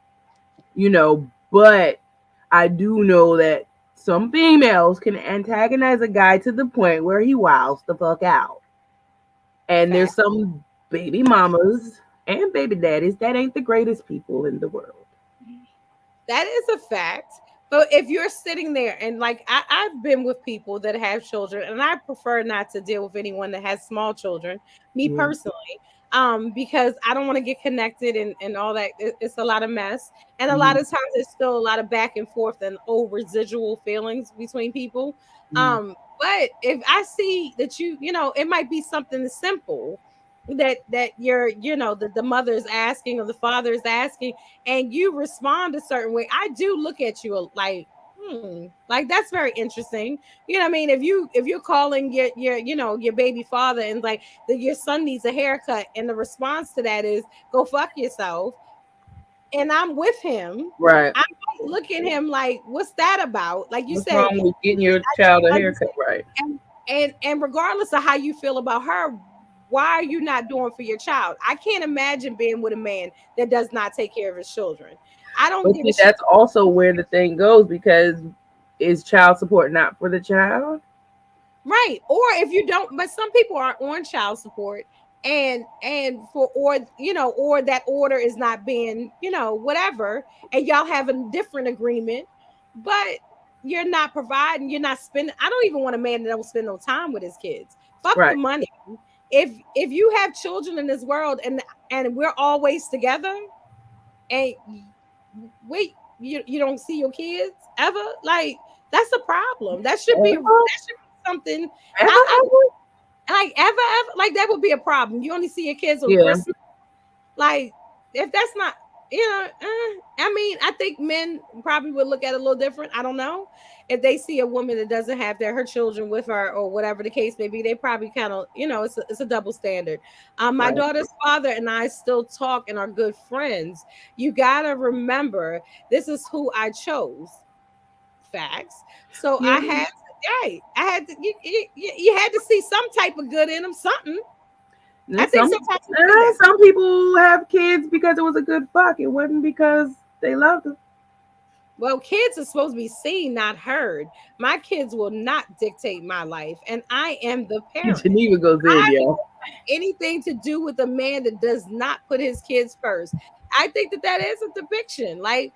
but I do know that some females can antagonize a guy to the point where he wows the fuck out. And there's Fact. some baby mamas and baby daddies that ain't the greatest people in the world. That is a fact. But if you're sitting there and like I've been with people that have children, and I prefer not to deal with anyone that has small children, me Yeah. personally, because I don't want to get connected and all that. It's a lot of mess. And a lot Mhm. of times there's still a lot of back and forth and old residual feelings between people. Mhm. But if I see that it might be something simple that you're, the mother is asking or the father is asking, and you respond a certain way, I do look at you like, like that's very interesting. You know what I mean? If you're calling your baby father and like that your son needs a haircut, and the response to that is go fuck yourself, and I'm with him, Right. I might look at him like, what's that about? Like you What's said, wrong with getting your child a haircut? understand. Right. And regardless of how you feel about her, why are you not doing for your child? I can't imagine being with a man that does not take care of his children. I don't But give a see, shit. that's also where the thing goes, because is child support not for the child? Right. Or if you don't, but some people are on child support and for or or that order is not being, whatever, and y'all have a different agreement, but you're not providing, you're not spending. I don't even want a man that don't spend no time with his kids. Fuck the Right. money. If you have children in this world and we're always together and wait, you don't see your kids ever, like that's a problem. Ever? That should be something. Ever? I Ever? like ever like that would be a problem. You only see your kids on Yeah. Christmas. Like if that's not, I mean, I think men probably would look at it a little different. I don't know if they see a woman that doesn't have her children with her or whatever the case may be. They probably kind of, it's a double standard. My Right. daughter's father and I still talk and are good friends. You gotta remember, this is who I chose. Facts. So Yeah. I had to, right. I had to. You had to see some type of good in them. Something. I And think sometimes you do that. some people have kids because it was a good fuck. It wasn't because they loved them. Well, kids are supposed to be seen, not heard. My kids will not dictate my life, and I am the parent. Geneva goes in, I yeah. anything to do with a man that does not put his kids first. I think that is a depiction. Like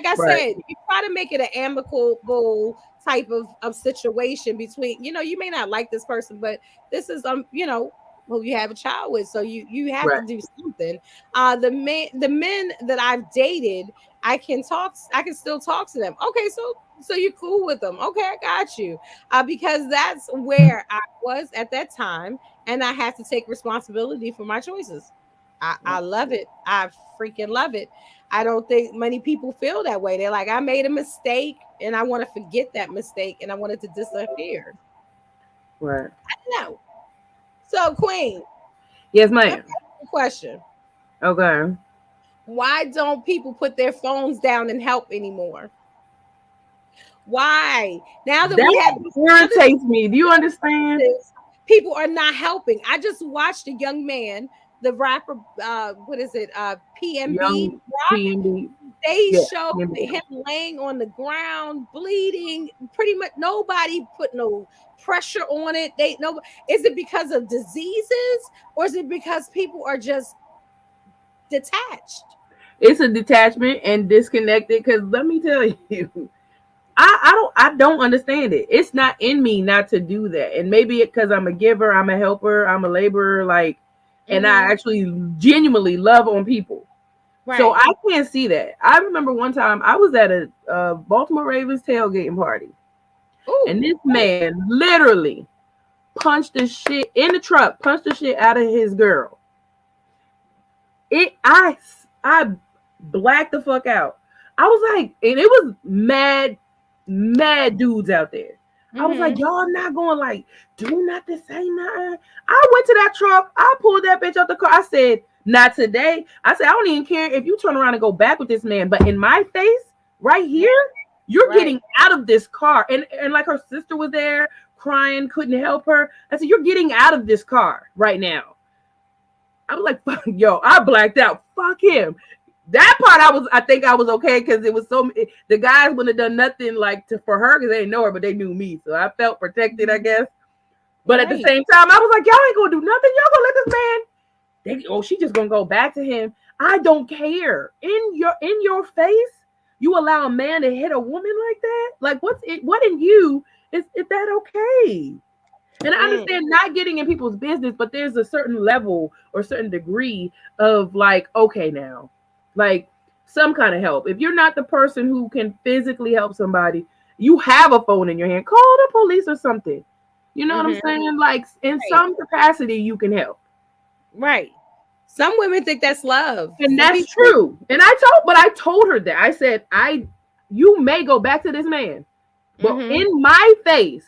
I Right. said, you try to make it an amicable type of situation between, you may not like this person, but this is who you have a child with. So you have to Right. do something. The men that I've dated, I can still talk to them. Okay, so you're cool with them. Okay, I got you. Because that's where I was at that time, and I have to take responsibility for my choices. I love it. I freaking love it. I don't think many people feel that way. They're like, I made a mistake and I want to forget that mistake and I want it to disappear. Right. No. So, Queen, Yes, let me ma'am. ask you a question. Okay. Why don't people put their phones down and help anymore? Why? Now that we That have these other irritates me. Do you understand? devices, people are not helping. I just watched a young man, the rapper, what is it? PMB. Young PNB. They Yeah. showed PNB. him laying on the ground, bleeding. Pretty much nobody put no pressure on it. They no. Is it because of diseases or is it because people are just detached? It's a detachment and disconnected. Because let me tell you, I don't understand it. It's not in me not to do that. And maybe because I'm a giver, I'm a helper, I'm a laborer, like, and I Mm-hmm. actually genuinely love on people. So Right. I can't see that. I remember one time I was at a Baltimore Ravens tailgating party, and Ooh. this man literally punched the shit in the truck, punched the shit out of his girl. I blacked the fuck out. I was like, and it was mad dudes out there. I was like, Mm-hmm. y'all not going like do nothing, say nothing. I went to that truck, I pulled that bitch out the car. I said, not today. I said, I don't even care if you turn around and go back with this man, but in my face, right here, you're Right. getting out of this car. And like her sister was there crying, couldn't help her. I said, you're getting out of this car right now. I was like, fuck, yo, I blacked out. Fuck him. That part I think I was okay because it was the guys wouldn't have done nothing like for her because they didn't know her, but they knew me. So I felt protected, I guess. But at the Right. same time, I was like, y'all ain't gonna do nothing. Y'all gonna let this man. She just gonna go back to him. I don't care. In your face, you allow a man to hit a woman like that? Like what in you is that okay? And I Mm. understand not getting in people's business, but there's a certain level or certain degree of like, okay, now, like some kind of help. If you're not the person who can physically help somebody, you have a phone in your hand, call the police or something. You know what I'm Mm-hmm. saying? Like in Right. some capacity, you can help. Right. Some women think that's love. And Some that's people. true. And I told her that. I said, you may go back to this man, but Mm-hmm. in my face,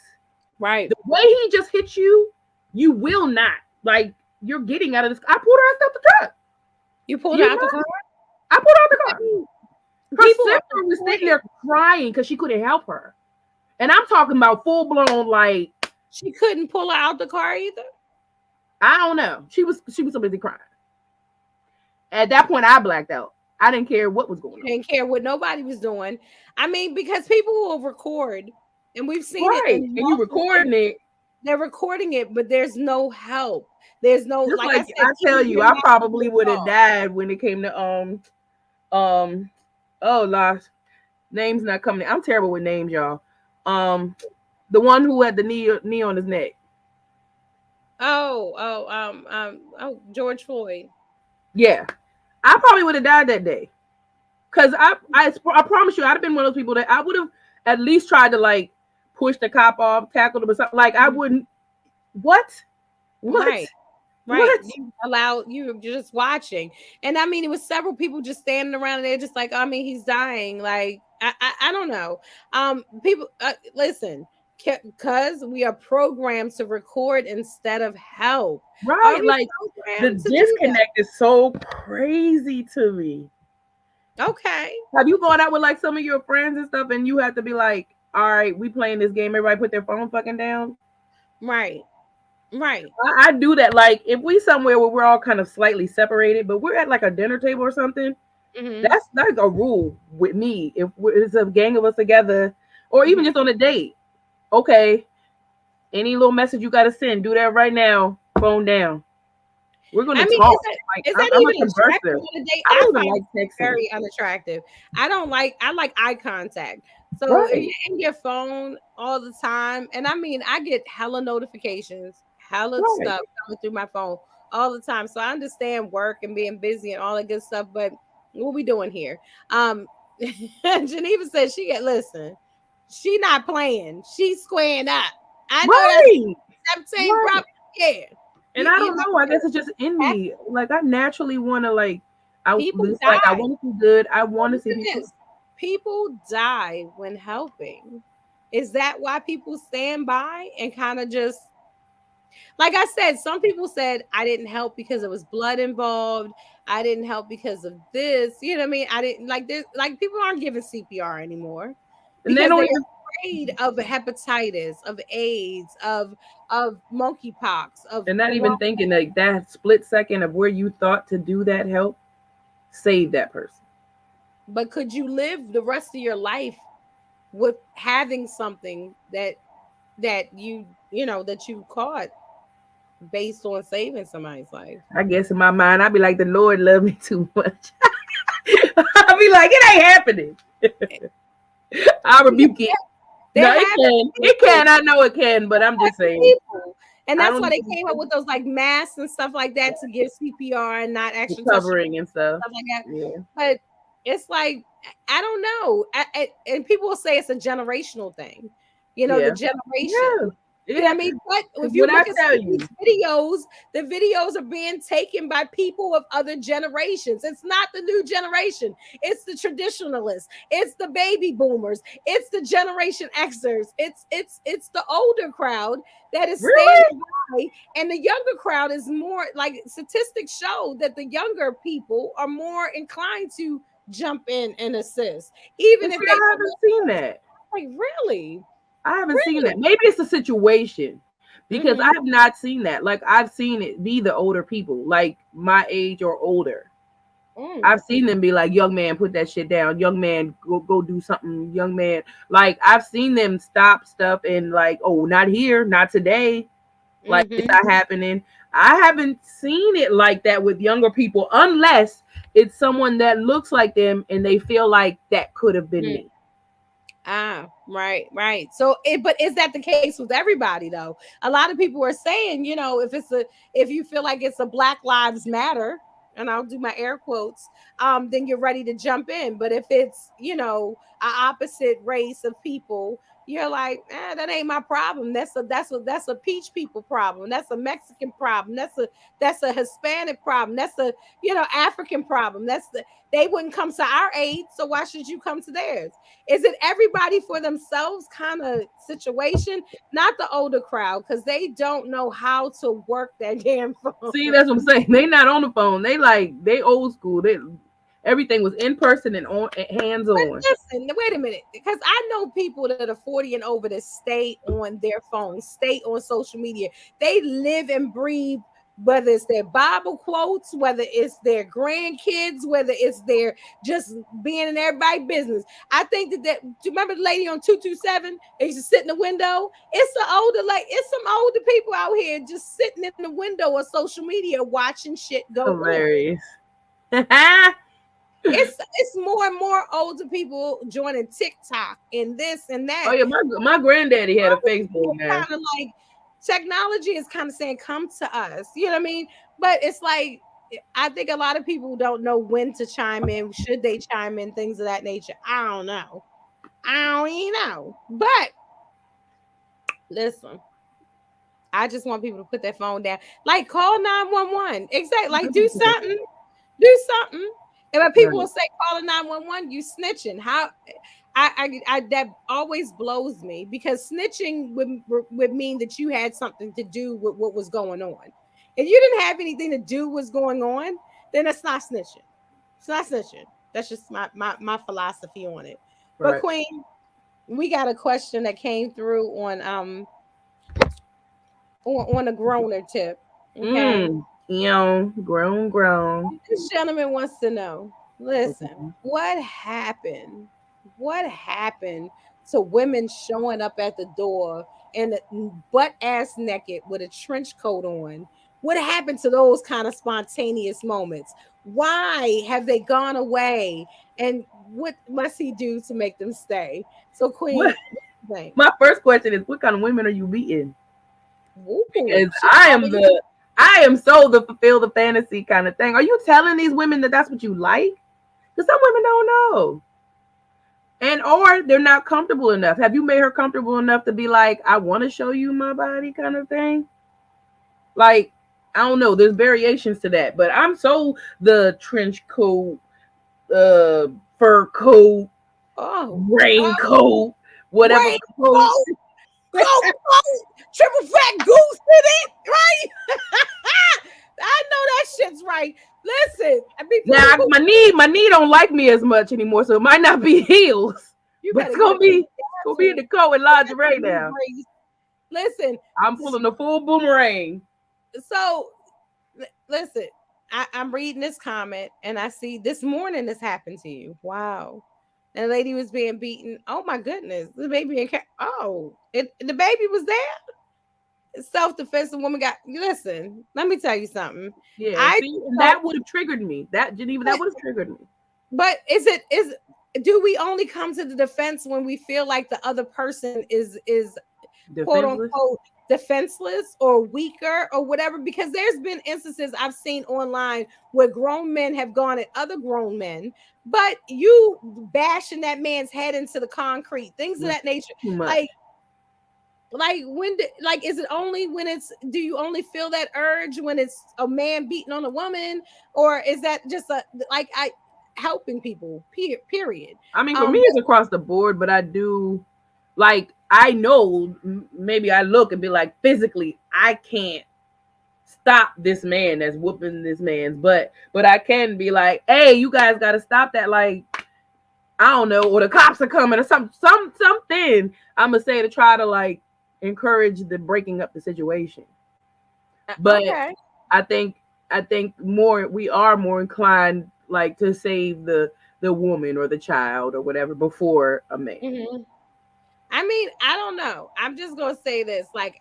Right. the way he just hit you, you will not. Like, you're getting out of this. I pulled her out the truck. You pulled her You out the know, car. I pulled her out the car. Her People are sister was sitting afraid. there crying because she couldn't help her. And I'm talking about full blown, like, She couldn't pull her out the car either. I don't know. She was so busy crying. At that point, I blacked out. I didn't care what was going You on. didn't care what nobody was doing. I mean, because people will record, and we've seen it Right. in And you multiple recording instances. it. They're recording it, but there's no help. There's no, Just like I like said, I tell even you, your I natural probably would have dog. died when it came to um oh lost names not coming. I'm terrible with names, y'all. Um the one who had the knee on his neck. George Floyd. Yeah. I probably would have died that day. Cause I promise you, I'd have been one of those people that I would have at least tried to like push the cop off, tackle him or something. Like I Mhm. wouldn't. What? What? Right. Right. What? You're just watching. And I mean, it was several people just standing around and they're just like, I mean, he's dying. Like, I don't know. People, listen, because we are programmed to record instead of help. Are Right? we Like the programmed to do disconnect is so crazy to me. that? Okay. Have you gone out with like some of your friends and stuff, and you have to be like, all right, we playing this game. Everybody put their phone fucking down. Right. Right. I do that. Like if we somewhere where we're all kind of slightly separated, but we're at like a dinner table or something. Mm-hmm. That's like a rule with me. If it's a gang of us together, or even Mm-hmm. just on a date, okay. Any little message you got to send, do that right now. Phone down. We're gonna I mean, talk. Like is that I'm a even attractive converser. on a date? I I don't even find like it texting. very unattractive. I like eye contact. So if Right. you're in your phone all the time, and I mean, I get hella notifications, hella Right. stuff coming through my phone all the time. So I understand work and being busy and all that good stuff, but what we doing here? Geneva said she get listen, she not playing, she's squaring up. I know that's Right. 17 Right. problem. Yeah. And I You don't know. I guess it's just in know, me. Like I naturally want to like. people It's like I die. want to feel good. I Well, want to see listen to people. this. People die when helping. Is that why people stand by and kind of just, like I said, some people said I didn't help because there was blood involved. I didn't help because of this. You know what I mean? I didn't like this. Like people aren't giving CPR anymore And they because don't they're even. afraid of hepatitis, of AIDS, of monkeypox, of And not corona. even thinking like that split second of where you thought to do that help save that person. But could you live the rest of your life with having something that you caught based on saving somebody's life? I guess in my mind, I'd be like, the Lord loved me too much. I'd be like, it ain't happening. I Yeah, rebuke it. there No, it have can. been It people, can. I know it can, but I'm just saying. people, and I that's don't why need they came up with those like masks and stuff like that to give CPR and not the actually touch covering and stuff. stuff like that. Yeah. But it's like I don't know, and people will say it's a generational thing. You know, the Yeah. generation. Yeah. You know what Yeah. I mean? But if Because you when I look at some tell of these you, videos, the videos are being taken by people of other generations. It's not the new generation. It's the traditionalists. It's the baby boomers. It's the Generation Xers. It's the older crowd that is really? standing by, and the younger crowd is more like statistics show that the younger people are more inclined to jump in and assist, even And if see, they I don't haven't know. seen that. Like really, I haven't seen that. really. Maybe it's a situation because I Mm-hmm. have not seen that. Like I've seen it be the older people, like my age or older. Mm. I've seen them be like, "Young man, put that shit down. Young man, go do something. Young man." Like I've seen them stop stuff and like, "Oh, not here, not today." Like it's Mm-hmm. not happening. I haven't seen it like that with younger people unless it's someone that looks like them and they feel like that could have been me. Ah, right, right. So, but is that the case with everybody though? A lot of people are saying, if you feel like it's a Black Lives Matter, and I'll do my air quotes, then you're ready to jump in. But if it's a opposite race of people, you're like, that ain't my problem. That's a peach people problem. That's a Mexican problem. That's a Hispanic problem. That's a African problem. They wouldn't come to our aid, so why should you come to theirs? Is it everybody for themselves kind of situation? Not the older crowd because they don't know how to work that damn phone. See, that's what I'm saying. They not on the phone. They old school. They everything was in person and on hands But on. listen, wait a minute, because I know people that are 40 and over that stay on their phones, stay on social media. They live and breathe whether it's their Bible quotes, whether it's their grandkids, whether it's their just being in everybody's business. I think that do you remember the lady on 227? They used to sit in the window. It's the older, like it's some older people out here just sitting in the window of social media watching shit go on. Hilarious. It's more and more older people joining TikTok and this and Oh that. yeah, my granddaddy had a Facebook now. Kind of like technology is kind of saying, "Come to us." You know what I mean? But it's like I think a lot of people don't know when to chime in. Should they chime in? Things of that nature. I don't know. I don't even know. But listen, I just want people to put their phone down. Like call 911. Exactly. Like do something. Do something. And when people will Right, say calling 911, you snitching. How I that always blows me because snitching would mean that you had something to do with what was going on. If you didn't have anything to do with what's going on, then it's not snitching. It's not snitching. That's just my philosophy on it. But right. Queen, we got a question that came through on a groaner tip. Okay. Grown. This gentleman wants to know, listen, Okay. what happened? What happened to women showing up at the door and butt ass naked with a trench coat on? What happened to those kind of spontaneous moments? Why have they gone away? And what must he do to make them stay? So, What? Queen, what do you think? My first question is, what kind of women are you beating? Ooh, Because she already I am so the fulfill the fantasy kind of thing. Are you telling these women that that's what you like? Because some women don't know, and or they're not comfortable enough. Have you made her comfortable enough to be like, I want to show you my body, kind of thing? Like, I don't know. There's variations to that, but I'm so the trench coat, uh, fur coat, oh, raincoat, whatever wait, coat. go, go, triple fat goose in it, right? I know that shit's right. Listen, before Now you my knee don't like me as much anymore, so it might not be heels, you but better get a it's gonna be in the coat with lingerie now. Grace. Listen, I'm pulling the full boomerang. so listen, I'm reading this comment and I see this morning this happened to you. Wow. And the lady was being beaten. Oh my goodness. The baby the baby was there. Self-defense. The woman got listen, let me tell you something. Yeah, I see, and don't that would have triggered me. That Geneva, that would have triggered me. but is do we only come to the defense when we feel like the other person is quote Defenseless. unquote defenseless or weaker or whatever? Because there's been instances I've seen online where grown men have gone at other grown men, but you bashing that man's head into the concrete, things of Was that nature. too much. Like like is it only when it's do you only feel that urge when it's a man beating on a woman, or is that just a like I helping people period? I mean, for me, um it's across the board, but I do like I know maybe I look and be like physically I can't stop this man that's whooping this man's butt, but I can be like, hey, you guys got to stop that. Like, I don't know, or the cops are coming or something. I'm gonna say to try to like encourage the breaking up the situation. But okay. I think I think more we are more inclined like to save the woman or the child or whatever before a man. Mhm. I mean, I don't know. I'm just gonna say this. Like,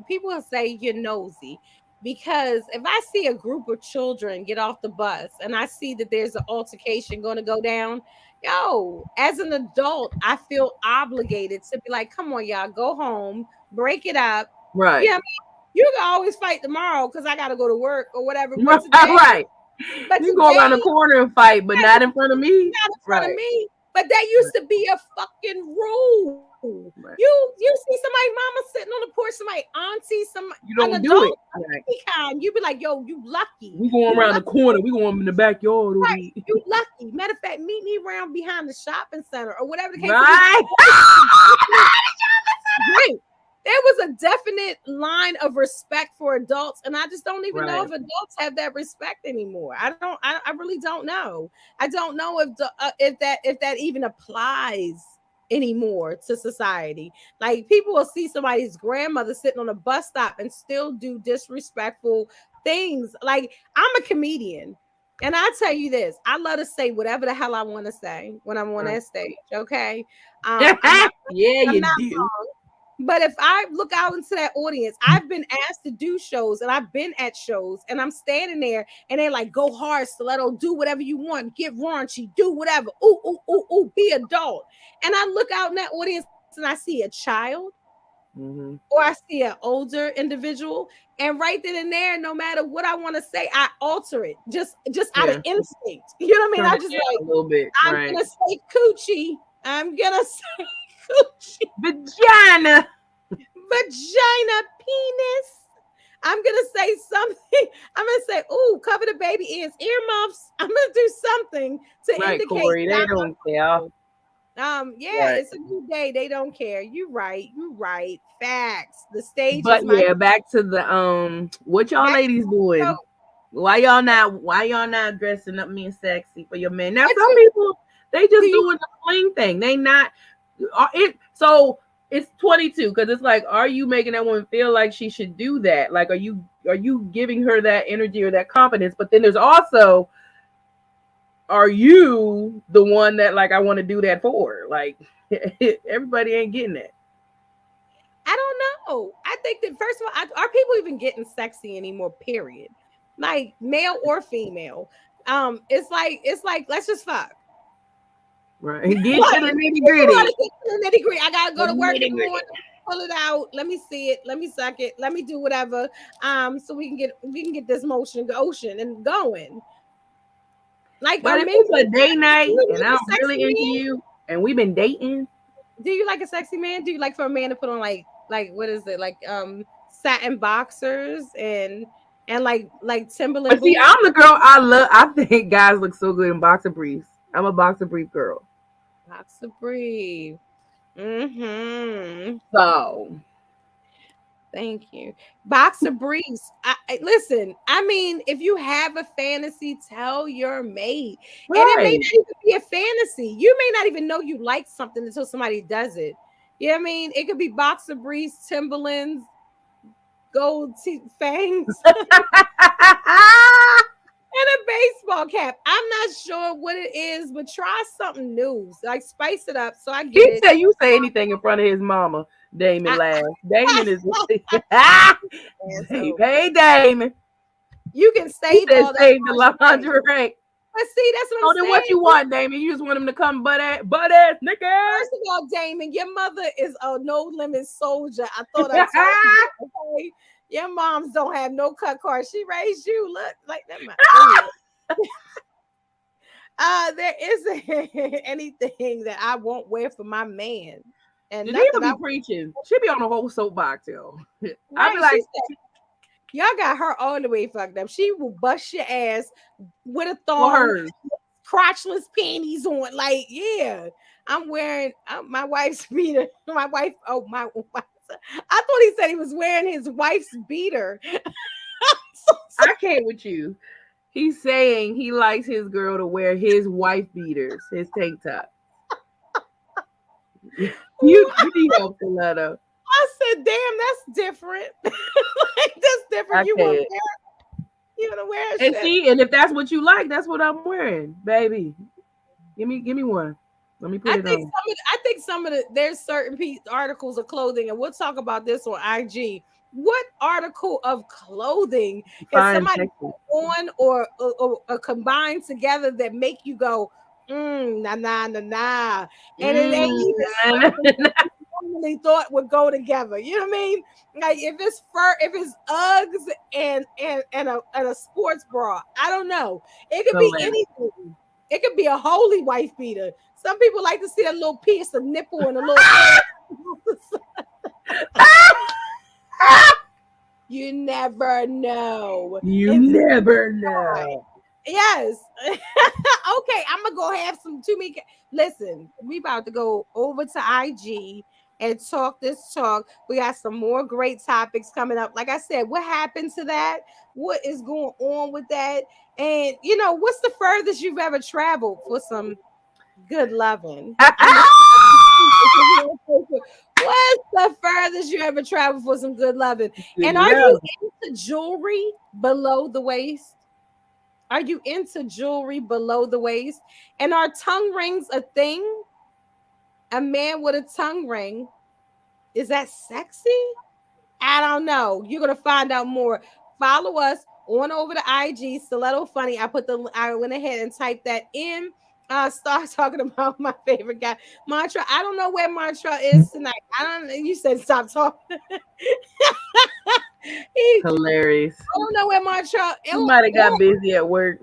people will say you're nosy because if I see a group of children get off the bus and I see that there's an altercation going to go down, yo, as an adult, I feel obligated to be like, come on, y'all, go home, break it up. Right. Yeah, you can always fight tomorrow because I got to go to work or whatever. Right. But You go around the today, corner and fight, but not in front of me. not in front of Right. me. But that used to be a fucking rule. Right. You see somebody mama sitting on the porch, somebody auntie, You an don't do it. adult Right. kind, you be like, yo, you lucky. We going You around the lucky, corner. We going in the backyard over right? here. You lucky. Matter of fact, meet me around behind the shopping center or whatever the case may be. Right. Right. There was a definite line of respect for adults, and I just don't even know Right. if adults have that respect anymore. I don't. I really don't know. I don't know if that even applies anymore to society. Like people will see somebody's grandmother sitting on a bus stop and still do disrespectful things. Like, I'm a comedian. And I tell you this, I love to say whatever the hell I want to say when I'm on Right. that stage. Okay. I'm not Yeah, I'm you not do. but if I look out into that audience, I've been asked to do shows and I've been at shows and I'm standing there and they're like, go hard, stiletto, do whatever you want, get raunchy, do whatever. Ooh, ooh, ooh, ooh, be adult. And I look out in that audience and I see a child Hmm. or I see an older individual. And right then and there, no matter what I want to say, I alter it just out of Yeah. instinct. You know what I mean? Turn I it just down like, a little bit. I'm Right. gonna say coochie. I'm gonna say coochie, Vagina. vagina, penis. I'm gonna say something. I'm gonna say, "Ooh, cover the baby ears, earmuffs." I'm gonna do something to Right, indicate Corey. that They don't care. I'm. Yeah, Right. it's a new day. They don't care. You right. You right. Facts. The stage But is my yeah, back to the what y'all back. ladies doing? Why y'all not dressing up being sexy for your man? Now What some you people they do? just You doing the fling thing. They not it so it's 22 because it's like, are you making that woman feel like she should do that? Like, are you giving her that energy or that confidence? But then there's also, are you the one that like I want to do that for? Like everybody ain't getting that. I don't know. I think that first of all, are people even getting sexy anymore? Period. Like male or female. It's like let's just fuck. Right. Get to Like, the nitty you gritty. gotta get to the nitty gritty. I gotta The go to work in nitty the gritty. morning, pull it out. Let me see it. Let me suck it. Let me do whatever. So we can get this motion ocean and going. Like, are But if men it's a getting day sexy? Do night you and like I'm a sexy really into man? you and we've been dating, Do you like a sexy man? Do you like for a man to put on like what is it? Like satin boxers and like but Timberland see, boots? I'm the girl I love. I think guys look so good in boxer briefs. I'm a boxer brief girl. Boxer brief. Mm-hmm. So, Thank you. Boxer briefs. Listen. I mean, if you have a fantasy, tell your mate, and it may right. not even be a fantasy. You may not even know you like something until somebody does it. You know what I mean? It could be boxer briefs, Timberlands, gold teeth, fangs, and a baseball cap. I'm not sure what it is, but try something new. Like spice it up. So I get He it. said you say anything in front of his mama. Damon I, laughs. Damon is and Dave. so Hey Damon. you can He save said all that save the lingerie. lingerie. But see, that's what I'm Oh, then what saying. you want, Damon? You just want him to come butt ass naked? First of all, Damon, your mother is a no limit soldier. I thought I told you that. Okay, your moms don't have no cut cards. She raised you. Look like that. Anyway, there isn't anything that I won't wear for my man, and Geneva nothing I be preaching. She be on a whole soapbox, yo. I be right. She like, said, y'all got her all the way fucked up. She will bust your ass with a for thong, hers. crotchless panties on. Like, yeah, I'm wearing my wife's beater. My wife, oh my, I thought he said he was wearing his wife's beater. So I can't with you. He's saying he likes his girl to wear his wife beaters, his tank top. You need help, Coletta. I said, damn, that's different. Like, that's different. I can't. You wanna wear And shit. see, and if that's what you like, that's what I'm wearing, baby. Give me one. Let me put it on. I think some of the there's certain articles of clothing, and we'll talk about this on IG. What article of clothing can Fine, somebody sexy. put on or combine together that make you go, nah, nah, nah, nah, and it ain't Mm. even something that you normally thought would go together. You know what I mean? Like if it's fur, if it's Uggs and a sports bra, I don't know. It could be Hilarious. anything. It could be a holy wife beater. Some people like to see that little piece of nipple and a little. You never know. You It's never know. yes. Okay, I'm gonna go have some to me. Listen, we about to go over to IG and talk this talk. We got some more great topics coming up. Like I said, what happened to that? What is going on with that? And what's the furthest you've ever traveled for some good loving? I'm what's What's the furthest you ever traveled for some good loving? Good And are you love. into jewelry below the waist? Are you into jewelry below the waist? And are tongue rings a thing? A man with a tongue ring, is that sexy? I don't know. You're gonna find out more. Follow us on over to IG Stiletto Funny. I went ahead and typed that in. Start talking about my favorite guy, Mantra. I don't know where Mantra is tonight. I don't. You said stop talking. I Hilarious. don't know where Mantra. He might have got busy at work.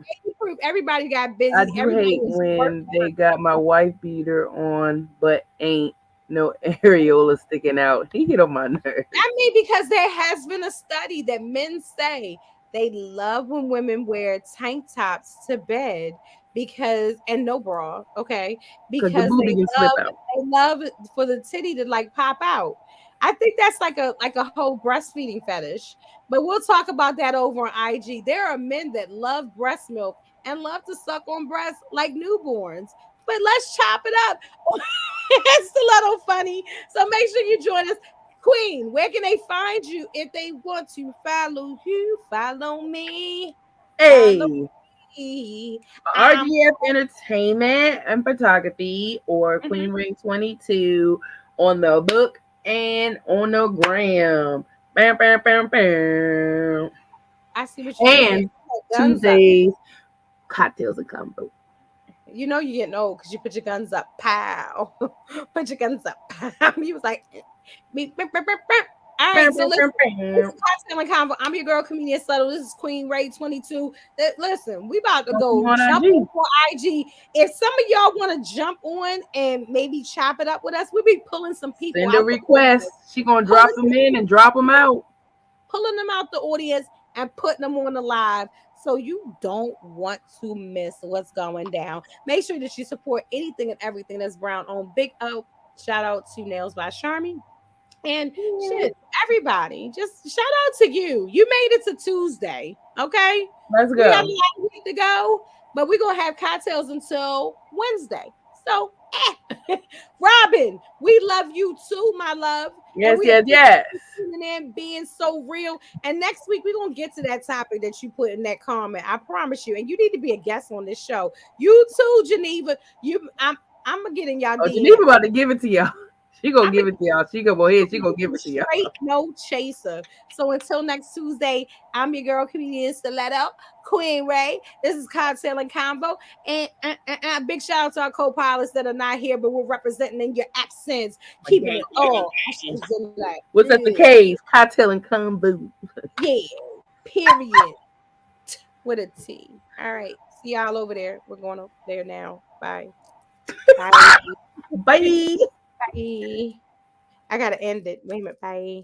Everybody got I busy. do Everybody hate was working. when they got my wife beater on, but ain't no areola sticking out. He get on my nerves. I mean, because there has been a study that men say they love when women wear tank tops to bed because and no bra, okay, Cause the because booby can slip out. they love it for the titty to like pop out. I think that's like a whole breastfeeding fetish, but we'll talk about that over on IG. There are men that love breast milk and love to suck on breasts like newborns. But let's chop it up. It's a little funny. So make sure you join us. Queen, where can they find you if they want to follow you? Follow me. Follow Hey, me. Um, RGF Entertainment and Photography or mhm, Queen Ring 22 on the book and on the gram. Bam, bam, bam, bam. I see what you did there. And Guns up. Tuesdays, Cocktails and Combo. You know you're getting old because you put your guns up. Pow. Put your guns up. Pow. He was like, beep, beep, beep, beep, beep. All right, Bam, so bam, listen. bam, This bam. is Cocktail and Convo. I'm your girl, comedian Subtle. This is Queen Ray 22. Listen, we about to Follow me go on jump IG. on IG. If some of y'all want to jump on and maybe chop it up with us, we'll be pulling some people Send a out the request. audience, She gonna drop pulling them in and drop them out. out the audience and putting them on the live. So you don't want to miss what's going down. Make sure that you support anything and everything that's brown on Big O. Shout out to Nails by Charmy. And shit, everybody, just shout out to you. You made it to Tuesday. Okay. Let's We got a go. lot of week to go, but we're gonna have cocktails until Wednesday. So Robin, we love you too, my love. And Yes, we yes, appreciate yes. you tuning in, being so real. And next week, we're going to get to that topic that you put in that comment. I promise you. And you need to be a guest on this show. You too, Geneva. I'm going to get in y'all Oh, DM. Geneva about to give it to y'all. She gonna I'm give it to y'all. She gonna go ahead. She gonna give it to y'all. straight no chaser. So until next Tuesday, I'm your girl comedian Stiletto, Queen Ray. This is Cocktail and Combo. And big shout out to our co-pilots that are not here, but we're representing in your accents, Like, keeping gang, it gang, all. I gang. should have like, What's up, the K's? Cocktail and Combo. yeah, period. With a T. All right. See y'all over there. We're going over there now. Bye. Bye. Bye. Bye. I gotta end it. Wait a minute. Bye.